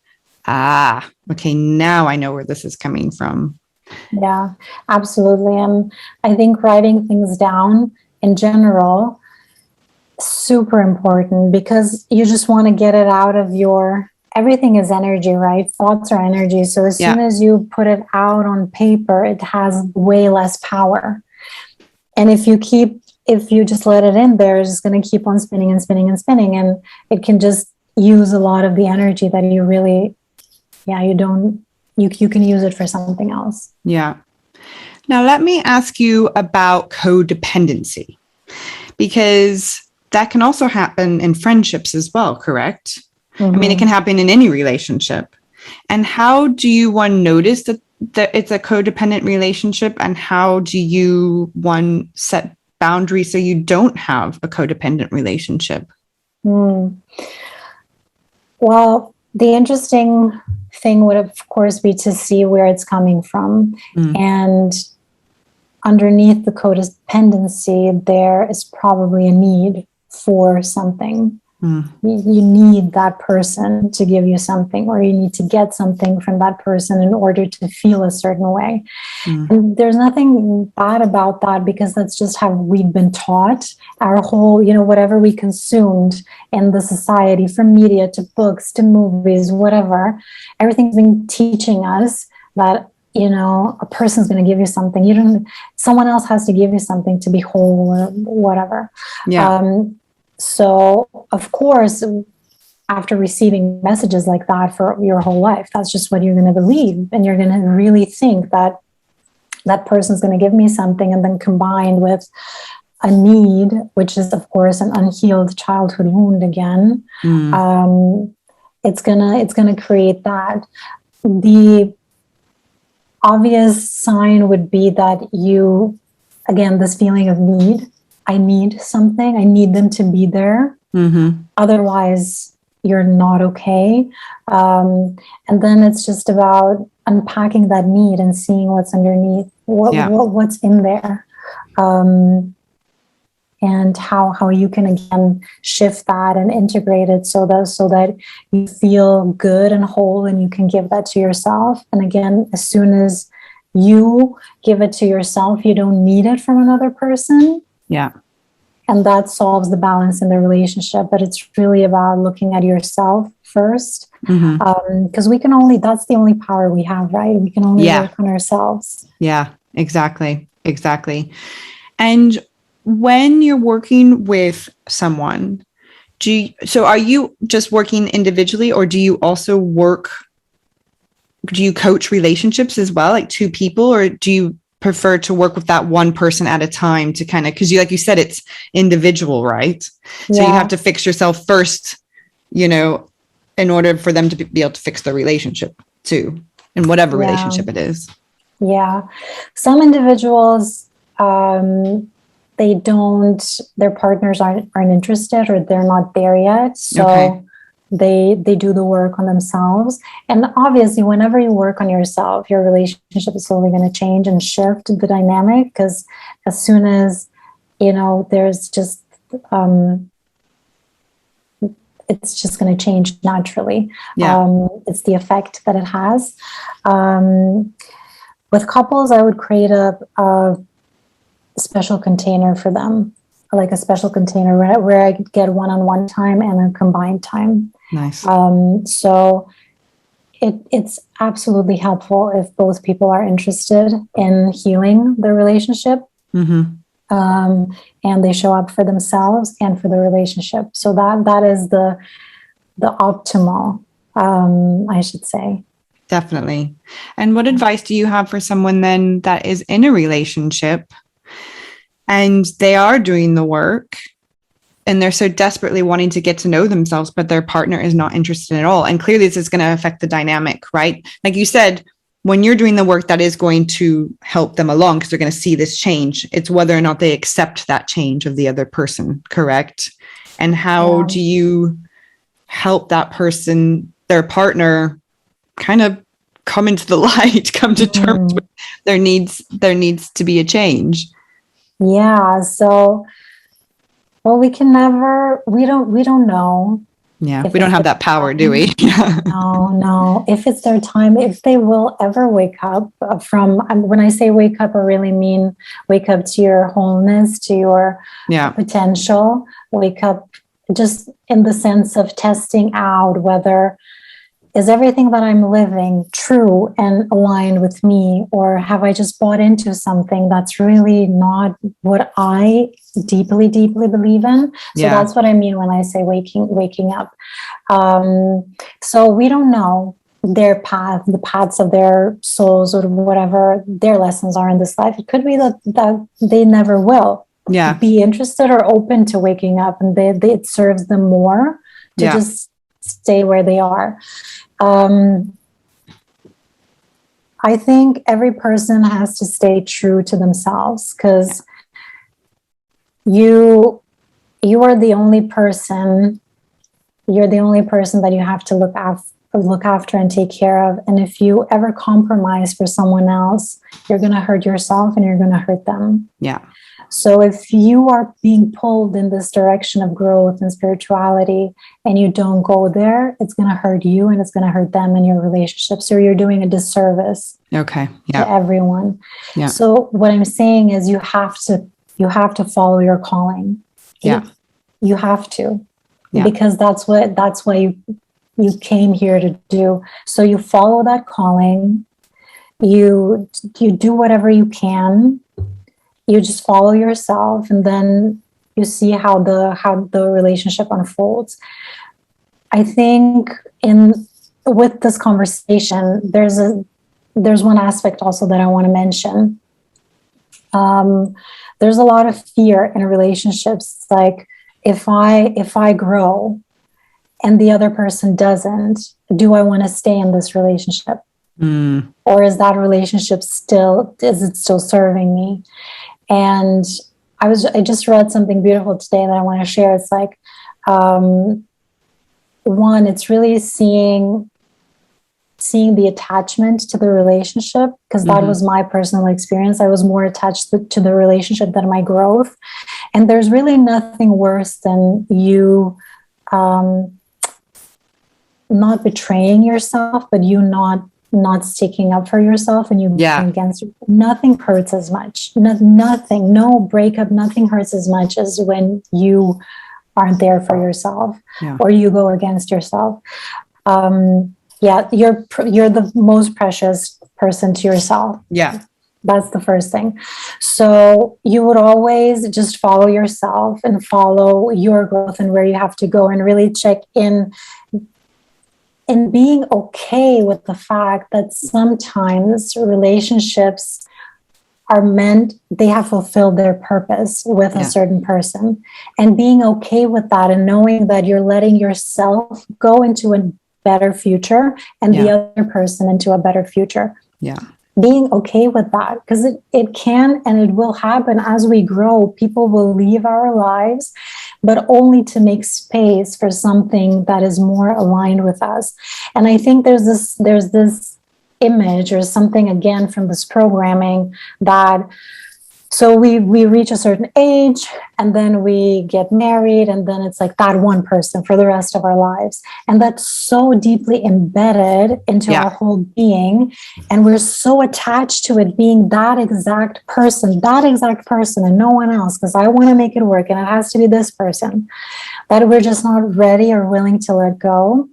[SPEAKER 1] okay, now I know where this is coming from.
[SPEAKER 2] Yeah, absolutely. And I think writing things down in general, super important, because you just want to get it out of everything is energy, right? Thoughts are energy. So as soon as you put it out on paper, it has way less power. And if you just let it in there, it's just going to keep on spinning and spinning and spinning. And it can just use a lot of the energy that you really, you can use it for something else. Yeah.
[SPEAKER 1] Now, let me ask you about codependency, because that can also happen in friendships as well, correct? Mm-hmm. I mean, it can happen in any relationship. And how do you, notice that it's a codependent relationship? And how do you, set boundaries so you don't have a codependent relationship?
[SPEAKER 2] Well, the interesting thing would, of course, be to see where it's coming from. And underneath the codependency, there is probably a need for something. You need that person to give you something, or you need to get something from that person in order to feel a certain way. And there's nothing bad about that, because that's just how we've been taught. Our whole, whatever we consumed in the society, from media to books to movies, whatever, everything's been teaching us that, a person's going to give you something. Someone else has to give you something to be whole or whatever. Yeah. So, of course, after receiving messages like that for your whole life, that's just what you're going to believe. And you're going to really think that that person's going to give me something, and then combined with a need, which is, of course, an unhealed childhood wound again, it's gonna create that. The obvious sign would be that you, again, this feeling of need. I need something. I need them to be there. Otherwise, you're not okay. And then it's just about unpacking that need and seeing what's underneath, what's in there, and how you can, again, shift that and integrate it so that you feel good and whole, and you can give that to yourself. And again, as soon as you give it to yourself, you don't need it from another person. Yeah. And that solves the balance in the relationship. But it's really about looking at yourself first. Because that's the only power we have, right? We can only work on ourselves.
[SPEAKER 1] Yeah, exactly. And when you're working with someone, are you just working individually, or do you also coach relationships as well, like two people, or do you prefer to work with that one person at a time to kind of, because you, like you said, it's individual, right? So you have to fix yourself first, you know, in order for them to be able to fix their relationship too, in whatever relationship it is.
[SPEAKER 2] Yeah. Some individuals, their partners aren't interested, or they're not there yet. So they do the work on themselves. And obviously, whenever you work on yourself, your relationship is slowly going to change and shift the dynamic, because as soon as, you know, there's just, it's just going to change naturally. It's the effect that it has. With couples, I would create a special container for them, like a special container where I get one-on-one time and a combined time.
[SPEAKER 1] Nice.
[SPEAKER 2] So it's absolutely helpful if both people are interested in healing their relationship, and they show up for themselves and for the relationship. So that is the optimal, I should say.
[SPEAKER 1] Definitely. And what advice do you have for someone then that is in a relationship and they are doing the work and they're so desperately wanting to get to know themselves, but their partner is not interested at all? And clearly this is going to affect the dynamic, right? Like you said, when you're doing the work, that is going to help them along because they're going to see this change. It's whether or not they accept that change of the other person, correct? And how do you help that person, their partner, kind of come into the light, come to terms with there needs to be a change?
[SPEAKER 2] Yeah. So, well, we don't know.
[SPEAKER 1] Yeah. We don't have that power, do we?
[SPEAKER 2] No. If it's their time, if they will ever wake up from, when I say wake up, I really mean wake up to your wholeness, to your potential, wake up just in the sense of testing out whether is everything that I'm living true and aligned with me, or have I just bought into something that's really not what I deeply, deeply believe in? So that's what I mean when I say waking up. So we don't know their path, the paths of their souls, or whatever their lessons are in this life. It could be that they never will be interested or open to waking up, and it serves them more to just stay where they are. I think every person has to stay true to themselves, because you are the only person. You're the only person that you have to look after and take care of. And if you ever compromise for someone else, you're going to hurt yourself and you're going to hurt them. Yeah. So if you are being pulled in this direction of growth and spirituality and you don't go there, it's going to hurt you and it's going to hurt them in your relationship. So you're doing a disservice to everyone. Yeah. So what I'm saying is you have to follow your calling. Yeah. You have to, because that's what you came here to do. So you follow that calling. You do whatever you can. You just follow yourself, and then you see how the relationship unfolds. I think with this conversation, there's one aspect also that I want to mention. There's a lot of fear in relationships. It's like, if I grow and the other person doesn't, do I want to stay in this relationship? Or is that relationship still serving me? And I just read something beautiful today that I want to share. It's like, one, it's really seeing the attachment to the relationship, because that was my personal experience. I was more attached to the relationship than my growth. And there's really nothing worse than you not betraying yourself, but you not sticking up for yourself, and you going against it. Nothing hurts as much. Nothing, no breakup, nothing hurts as much as when you aren't there for yourself, or you go against yourself. You're the most precious person to yourself. Yeah. That's the first thing. So you would always just follow yourself and follow your growth and where you have to go, and really check in being okay with the fact that sometimes relationships are meant, they have fulfilled their purpose with a certain person. And being okay with that and knowing that you're letting yourself go into a better future and the other person into a better future.
[SPEAKER 1] Yeah.
[SPEAKER 2] Being okay with that, because it can and it will happen as we grow. People will leave our lives, but only to make space for something that is more aligned with us. And I think there's this image or something, again, from this programming, that so we reach a certain age and then we get married, and then it's like that one person for the rest of our lives. And that's so deeply embedded into our whole being. And we're so attached to it being that exact person and no one else, because I want to make it work and it has to be this person, that we're just not ready or willing to let go.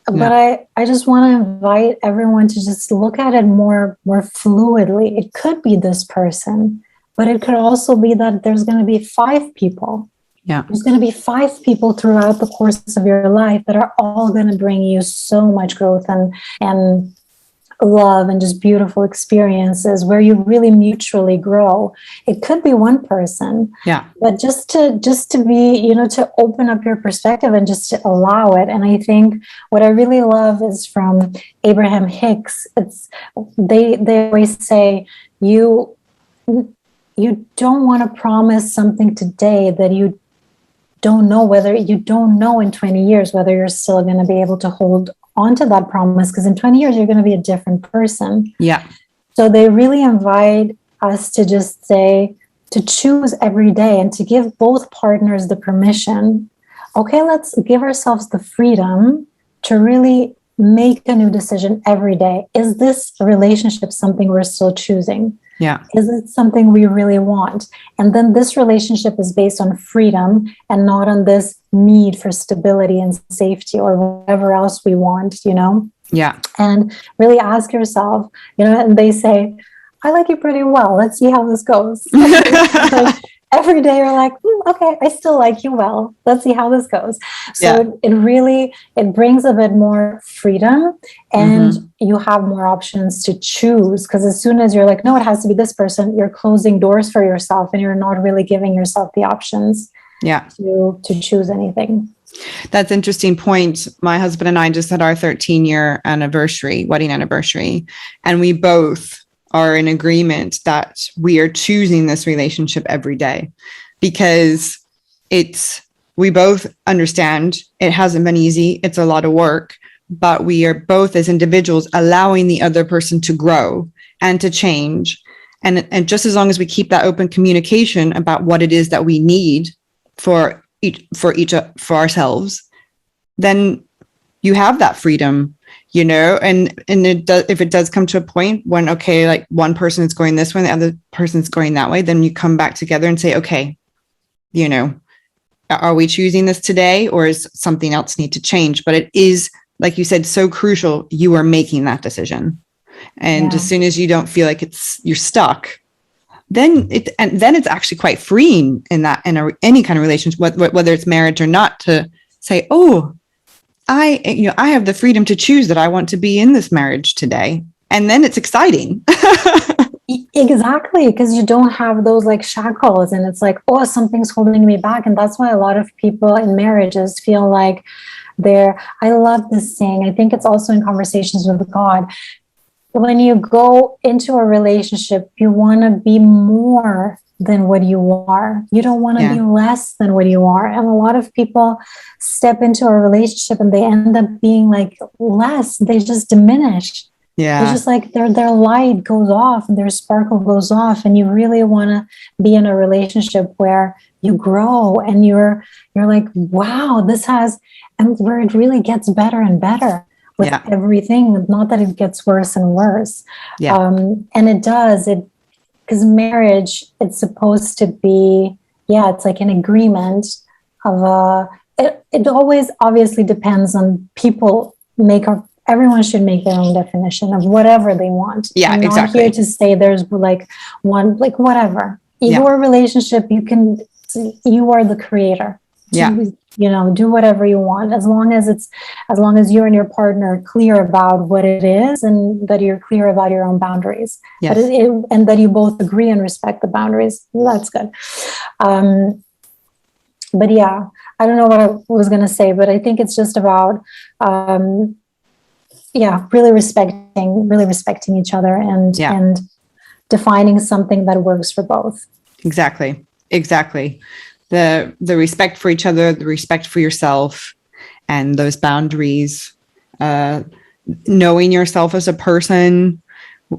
[SPEAKER 2] But I just want to invite everyone to just look at it more fluidly. It could be this person, but it could also be that there's going to be 5 people. Yeah. There's going to be 5 people throughout the course of your life that are all going to bring you so much growth and love and just beautiful experiences where you really mutually grow. It could be one person, but just to be, to open up your perspective and just to allow it. And I think what I really love is from Abraham Hicks. They always say you don't want to promise something today that you don't know in 20 years whether you're still going to be able to hold onto that promise, because in 20 years you're going to be a different person. Yeah. So they really invite us to just say, to choose every day and to give both partners the permission. Okay, let's give ourselves the freedom to really make a new decision every day. Is this relationship something we're still choosing? Yeah. Is it something we really want? And then this relationship is based on freedom and not on this need for stability and safety or whatever else we want, Yeah. And really ask yourself, and they say, I like you pretty well. Let's see how this goes. Like, every day you're like, okay, I still like you well. Let's see how this goes. So it brings a bit more freedom, and you have more options to choose. Because as soon as you're like, no, it has to be this person, you're closing doors for yourself and you're not really giving yourself the options to choose anything.
[SPEAKER 1] That's an interesting point. My husband and I just had our 13-year wedding anniversary, and we both are in agreement that we are choosing this relationship every day, because we both understand it hasn't been easy. It's a lot of work, but we are both as individuals allowing the other person to grow and to change. And just as long as we keep that open communication about what it is that we need for ourselves, then you have that freedom, and if it does come to a point when, okay, like one person is going this way and the other person's going that way, then you come back together and say, okay, are we choosing this today, or is something else need to change? But it is, like you said, so crucial. You are making that decision. And as soon as you don't feel like you're stuck, then it's actually quite freeing in any kind of relationship, whether it's marriage or not, to say, oh, I have the freedom to choose that I want to be in this marriage today. And then it's exciting.
[SPEAKER 2] Exactly, because you don't have those like shackles, and it's like, oh, something's holding me back. And that's why a lot of people in marriages feel like I love this saying. I think it's also in Conversations with God. When you go into a relationship, you want to be more than what you are. You don't want to be less than what you are. And a lot of people step into a relationship and they end up being like less. They just diminish. Yeah. It's just like their light goes off and their sparkle goes off. And you really want to be in a relationship where you grow and you're like, wow, and where it really gets better and better with everything. Not that it gets worse and worse. Yeah. And it does. Because marriage, it's supposed to be, it's like an agreement of it always obviously depends on people everyone should make their own definition of whatever they want. Yeah, I'm not here to say there's like one, like whatever. Your relationship, you are the creator.
[SPEAKER 1] Yeah.
[SPEAKER 2] do whatever you want, as long as you and your partner are clear about what it is, and that you're clear about your own boundaries.
[SPEAKER 1] Yes.
[SPEAKER 2] And that you both agree and respect the boundaries. That's good. But yeah, I don't know what I was going to say, but I think it's just about, really respecting each other, and defining something that works for both.
[SPEAKER 1] Exactly. The respect for each other, the respect for yourself, and those boundaries, knowing yourself as a person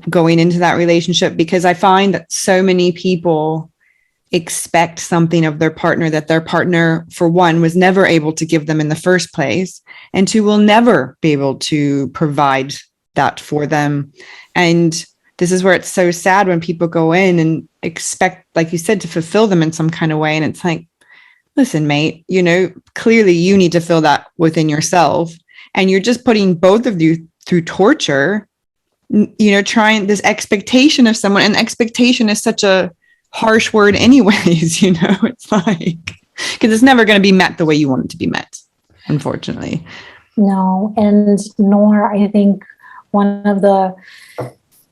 [SPEAKER 1] going into that relationship, because I find that so many people expect something of their partner that their partner, for one, was never able to give them in the first place, and two, will never be able to provide that for them. And this is where it's so sad when people go in and expect, like you said, to fulfill them in some kind of way. And it's like, listen, mate, clearly you need to feel that within yourself. And you're just putting both of you through torture, trying this expectation of someone. And expectation is such a harsh word anyways, it's like, because it's never going to be met the way you want it to be met, unfortunately.
[SPEAKER 2] No, and nor, I think, one of the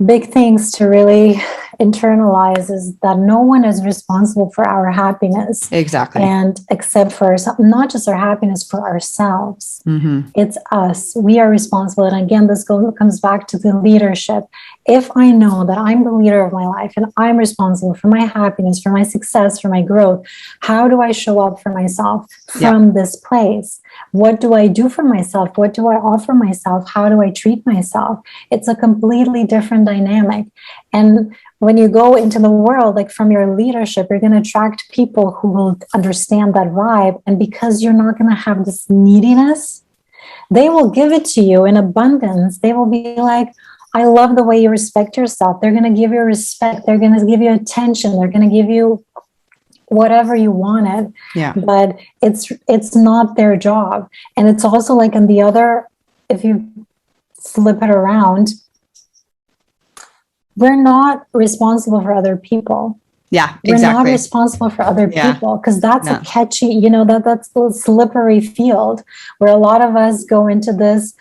[SPEAKER 2] big things to really internalize is that no one is responsible for our happiness.
[SPEAKER 1] Exactly.
[SPEAKER 2] And except for not just our happiness, for ourselves.
[SPEAKER 1] Mm-hmm.
[SPEAKER 2] It's us. We are responsible. And again, this comes back to the leadership. If I know that I'm the leader of my life and I'm responsible for my happiness, for my success, for my growth, how do I show up for myself from this place? What do I do for myself? What do I offer myself? How do I treat myself? It's a completely different dynamic. And when you go into the world, like from your leadership, you're going to attract people who will understand that vibe. And because you're not going to have this neediness, they will give it to you in abundance. They will be like, I love the way you respect yourself. They're going to give you respect. They're going to give you attention. They're going to give you whatever you wanted.
[SPEAKER 1] Yeah.
[SPEAKER 2] But it's not their job. And it's also like on the other, if you flip it around, we're not responsible for other people.
[SPEAKER 1] Yeah,
[SPEAKER 2] exactly. We're not responsible for other people, because that's a catchy, that's the slippery field where a lot of us go into this.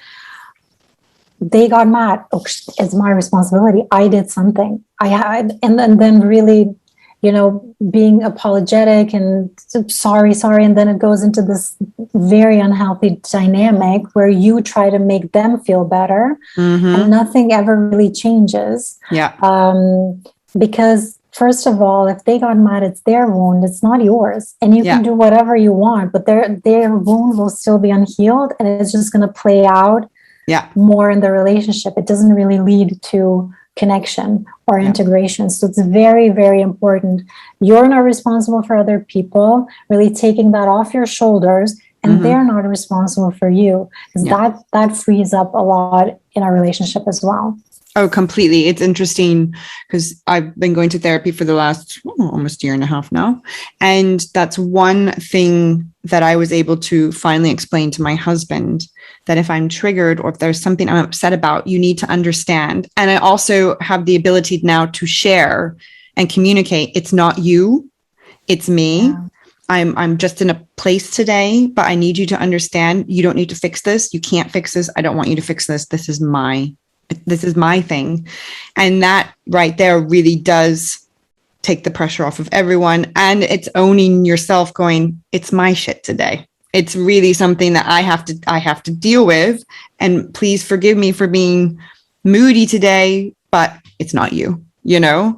[SPEAKER 2] They got mad. Oh, it's my responsibility. I did something. I had, and then really, being apologetic and sorry. And then it goes into this very unhealthy dynamic where you try to make them feel better, and nothing ever really changes.
[SPEAKER 1] Yeah.
[SPEAKER 2] Because first of all, if they got mad, it's their wound. It's not yours. And you can do whatever you want, but their wound will still be unhealed, and it's just going to play out more in the relationship. It doesn't really lead to connection or integration. So it's very, very important. You're not responsible for other people, really taking that off your shoulders, and they're not responsible for you, because that frees up a lot in our relationship as well.
[SPEAKER 1] Oh, completely. It's interesting because I've been going to therapy for the last almost year and a half now. And that's one thing that I was able to finally explain to my husband, that if I'm triggered or if there's something I'm upset about, you need to understand. And I also have the ability now to share and communicate. It's not you, it's me. Yeah. I'm just in a place today, but I need you to understand. You don't need to fix this. You can't fix this. I don't want you to fix this. This is my thing. And that right there really does take the pressure off of everyone. And it's owning yourself, going, it's my shit today. It's really something that I have to deal with. And please forgive me for being moody today, but it's not you, Yeah.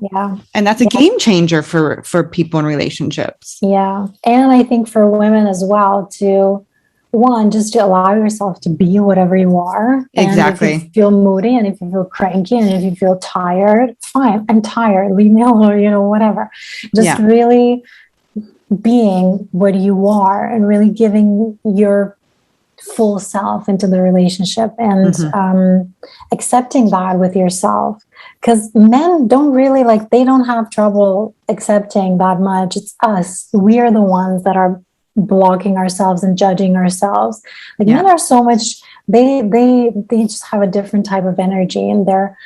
[SPEAKER 1] And that's a game changer for people in relationships.
[SPEAKER 2] Yeah. And I think for women as well, to one, just to allow yourself to be whatever you are.
[SPEAKER 1] Exactly.
[SPEAKER 2] And if you feel moody, and if you feel cranky, and if you feel tired, fine, I'm tired, leave me alone, whatever. Just really being what you are, and really giving your full self into the relationship, and accepting that with yourself. Because men don't really they don't have trouble accepting that much. It's us. We are the ones that are blocking ourselves and judging ourselves. Men are so much, they just have a different type of energy, and they're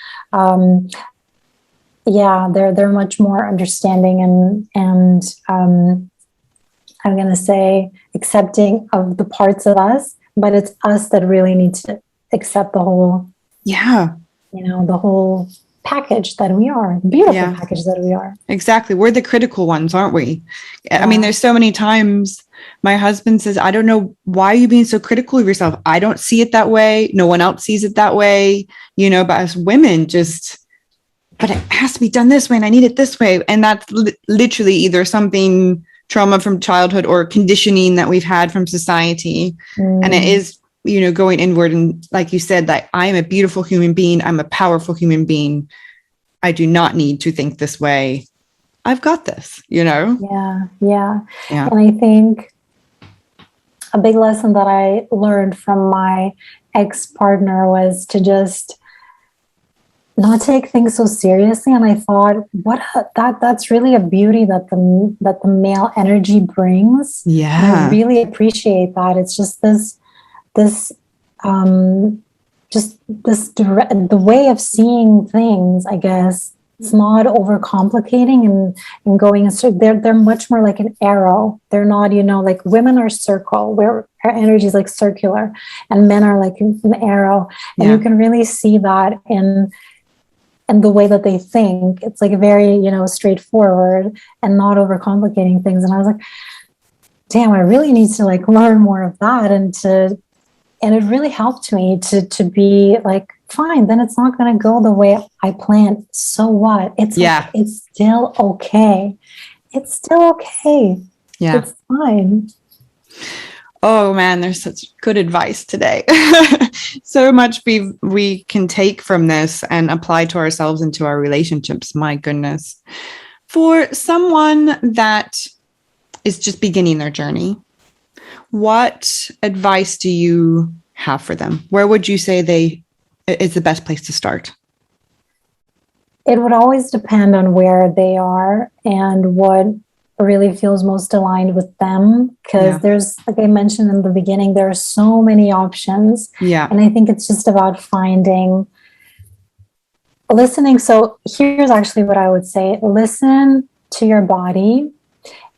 [SPEAKER 2] they're much more understanding, and I'm going to say accepting of the parts of us, but it's us that really need to accept the whole, the whole package that we are, the beautiful package that we are.
[SPEAKER 1] Exactly. We're the critical ones, aren't we? I mean, there's so many times my husband says, I don't know, why are you being so critical of yourself? I don't see it that way. No one else sees it that way, but as women but it has to be done this way and I need it this way. And that's literally either something trauma from childhood or conditioning that we've had from society. And it is, going inward. And like you said, that I am a beautiful human being. I'm a powerful human being. I do not need to think this way. I've got this, Yeah.
[SPEAKER 2] And I think a big lesson that I learned from my ex-partner was to just not take things so seriously. And I thought, that's really a beauty that the male energy brings.
[SPEAKER 1] Yeah.
[SPEAKER 2] And I really appreciate that. It's just the way of seeing things, I guess. It's not overcomplicating and going. They're much more like an arrow. They're not, like women are circle, where our energy is like circular, and men are like an arrow. And you can really see that in the way that they think. It's like very, straightforward and not overcomplicating things. And I was like, damn, I really need to like learn more of that. And it really helped me to be like, fine, then it's not going to go the way I planned. So what? It's still okay. It's still okay.
[SPEAKER 1] Yeah.
[SPEAKER 2] It's fine.
[SPEAKER 1] Oh man, there's such good advice today. So much we can take from this and apply to ourselves and to our relationships. My goodness. For someone that is just beginning their journey, what advice do you have for them? Where would you say is the best place to start?
[SPEAKER 2] It would always depend on where they are and what really feels most aligned with them. Because there's, like I mentioned in the beginning, there are so many options.
[SPEAKER 1] Yeah.
[SPEAKER 2] And I think it's just about listening. So here's actually what I would say. Listen to your body.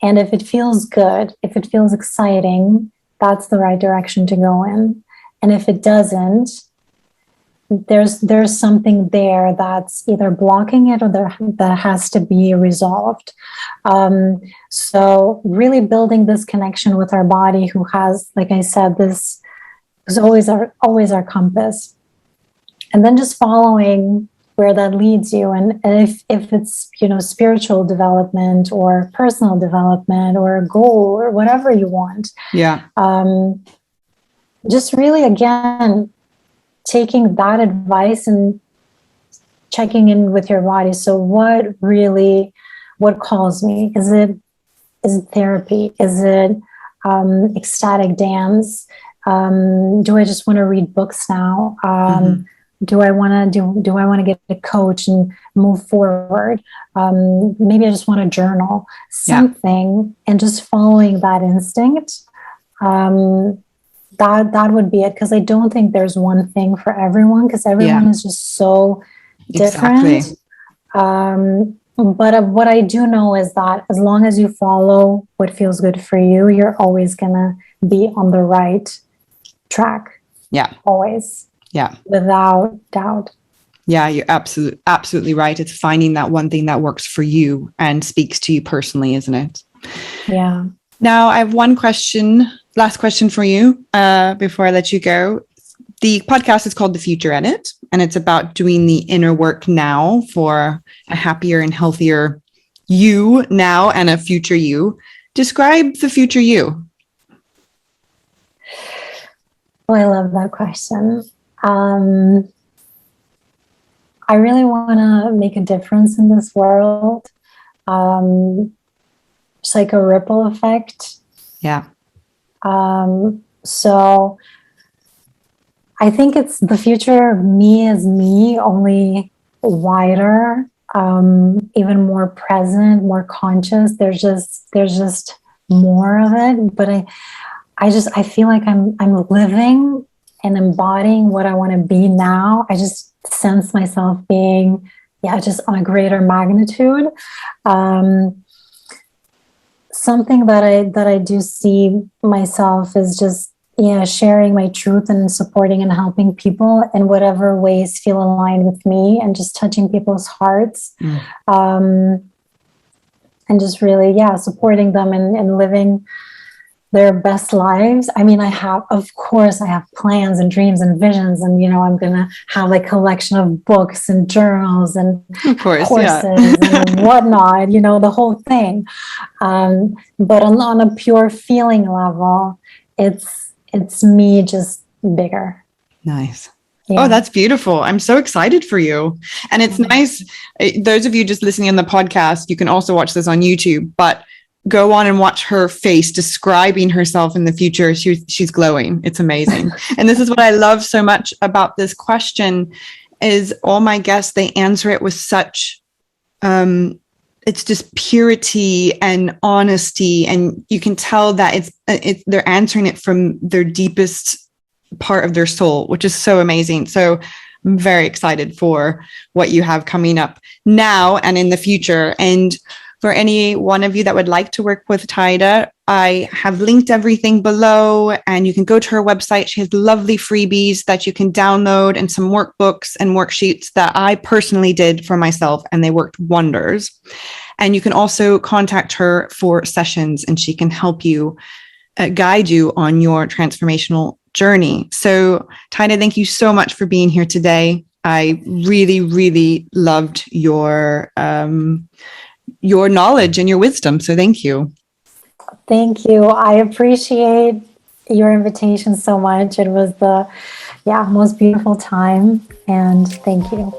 [SPEAKER 2] And if it feels good, if it feels exciting, that's the right direction to go in. And if it doesn't, there's something there that's either blocking it or that has to be resolved. So really building this connection with our body, who has, like I said, this is always our compass, and then just following where that leads you. And if it's, spiritual development or personal development or a goal or whatever you want. Yeah. Just really, again, taking that advice and checking in with your body. So what calls me? Is it therapy? Is it ecstatic dance? Do I just want to read books now? Do I want to get a coach and move forward? Maybe I just want to journal something, and just following that instinct. That would be it, because I don't think there's one thing for everyone, because everyone is just so different. Exactly. But what I do know is that as long as you follow what feels good for you, you're always gonna be on the right track. Yeah. Always. Yeah. Without doubt. Yeah, you're absolutely right. It's finding that one thing that works for you and speaks to you personally, isn't it? Yeah. Now I have last question for you before I let you go. The podcast is called The Future Edit, and it's about doing the inner work now for a happier and healthier you now and a future you. Describe the future you. Oh, I love that question. I really want to make a difference in this world. It's like a ripple effect. Yeah. So I think it's the future of me is me, only wider, even more present, more conscious. There's just more of it. But I feel like I'm living and embodying what I want to be now. I just sense myself being, just on a greater magnitude. something that I do see myself is just, yeah, sharing my truth and supporting and helping people in whatever ways feel aligned with me, and just touching people's hearts. And just really, yeah, supporting them and living their best lives. I mean, of course, I have plans and dreams and visions, and, I'm going to have like collection of books and journals and
[SPEAKER 1] Of course,
[SPEAKER 2] courses
[SPEAKER 1] yeah.
[SPEAKER 2] and whatnot, the whole thing. But on a pure feeling level, it's me just bigger.
[SPEAKER 1] Nice.
[SPEAKER 2] Yeah.
[SPEAKER 1] Oh, that's beautiful. I'm so excited for you. And it's nice. Those of you just listening on the podcast, you can also watch this on YouTube, but go on and watch her face describing herself in the future. She's glowing. It's amazing. And this is what I love so much about this question is all my guests, they answer it with such, it's just purity and honesty. And you can tell that they're answering it from their deepest part of their soul, which is so amazing. So I'm very excited for what you have coming up now and in the future. And for any one of you that would like to work with Tajda, I have linked everything below, and you can go to her website. She has lovely freebies that you can download and some workbooks and worksheets that I personally did for myself, and they worked wonders. And you can also contact her for sessions, and she can help you guide you on your transformational journey. So, Tajda, thank you so much for being here today. I really, really loved your knowledge and your wisdom. So thank you.
[SPEAKER 2] Thank you. I appreciate your invitation so much. It was the most beautiful time. And thank you.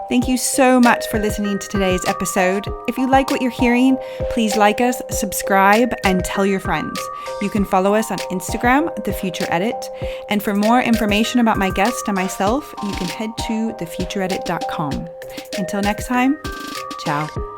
[SPEAKER 1] Thank you so much for listening to today's episode. If you like what you're hearing, please like us, subscribe, and tell your friends. You can follow us on Instagram, The Future Edit. And for more information about my guest and myself, you can head to thefutureedit.com. Until next time, ciao.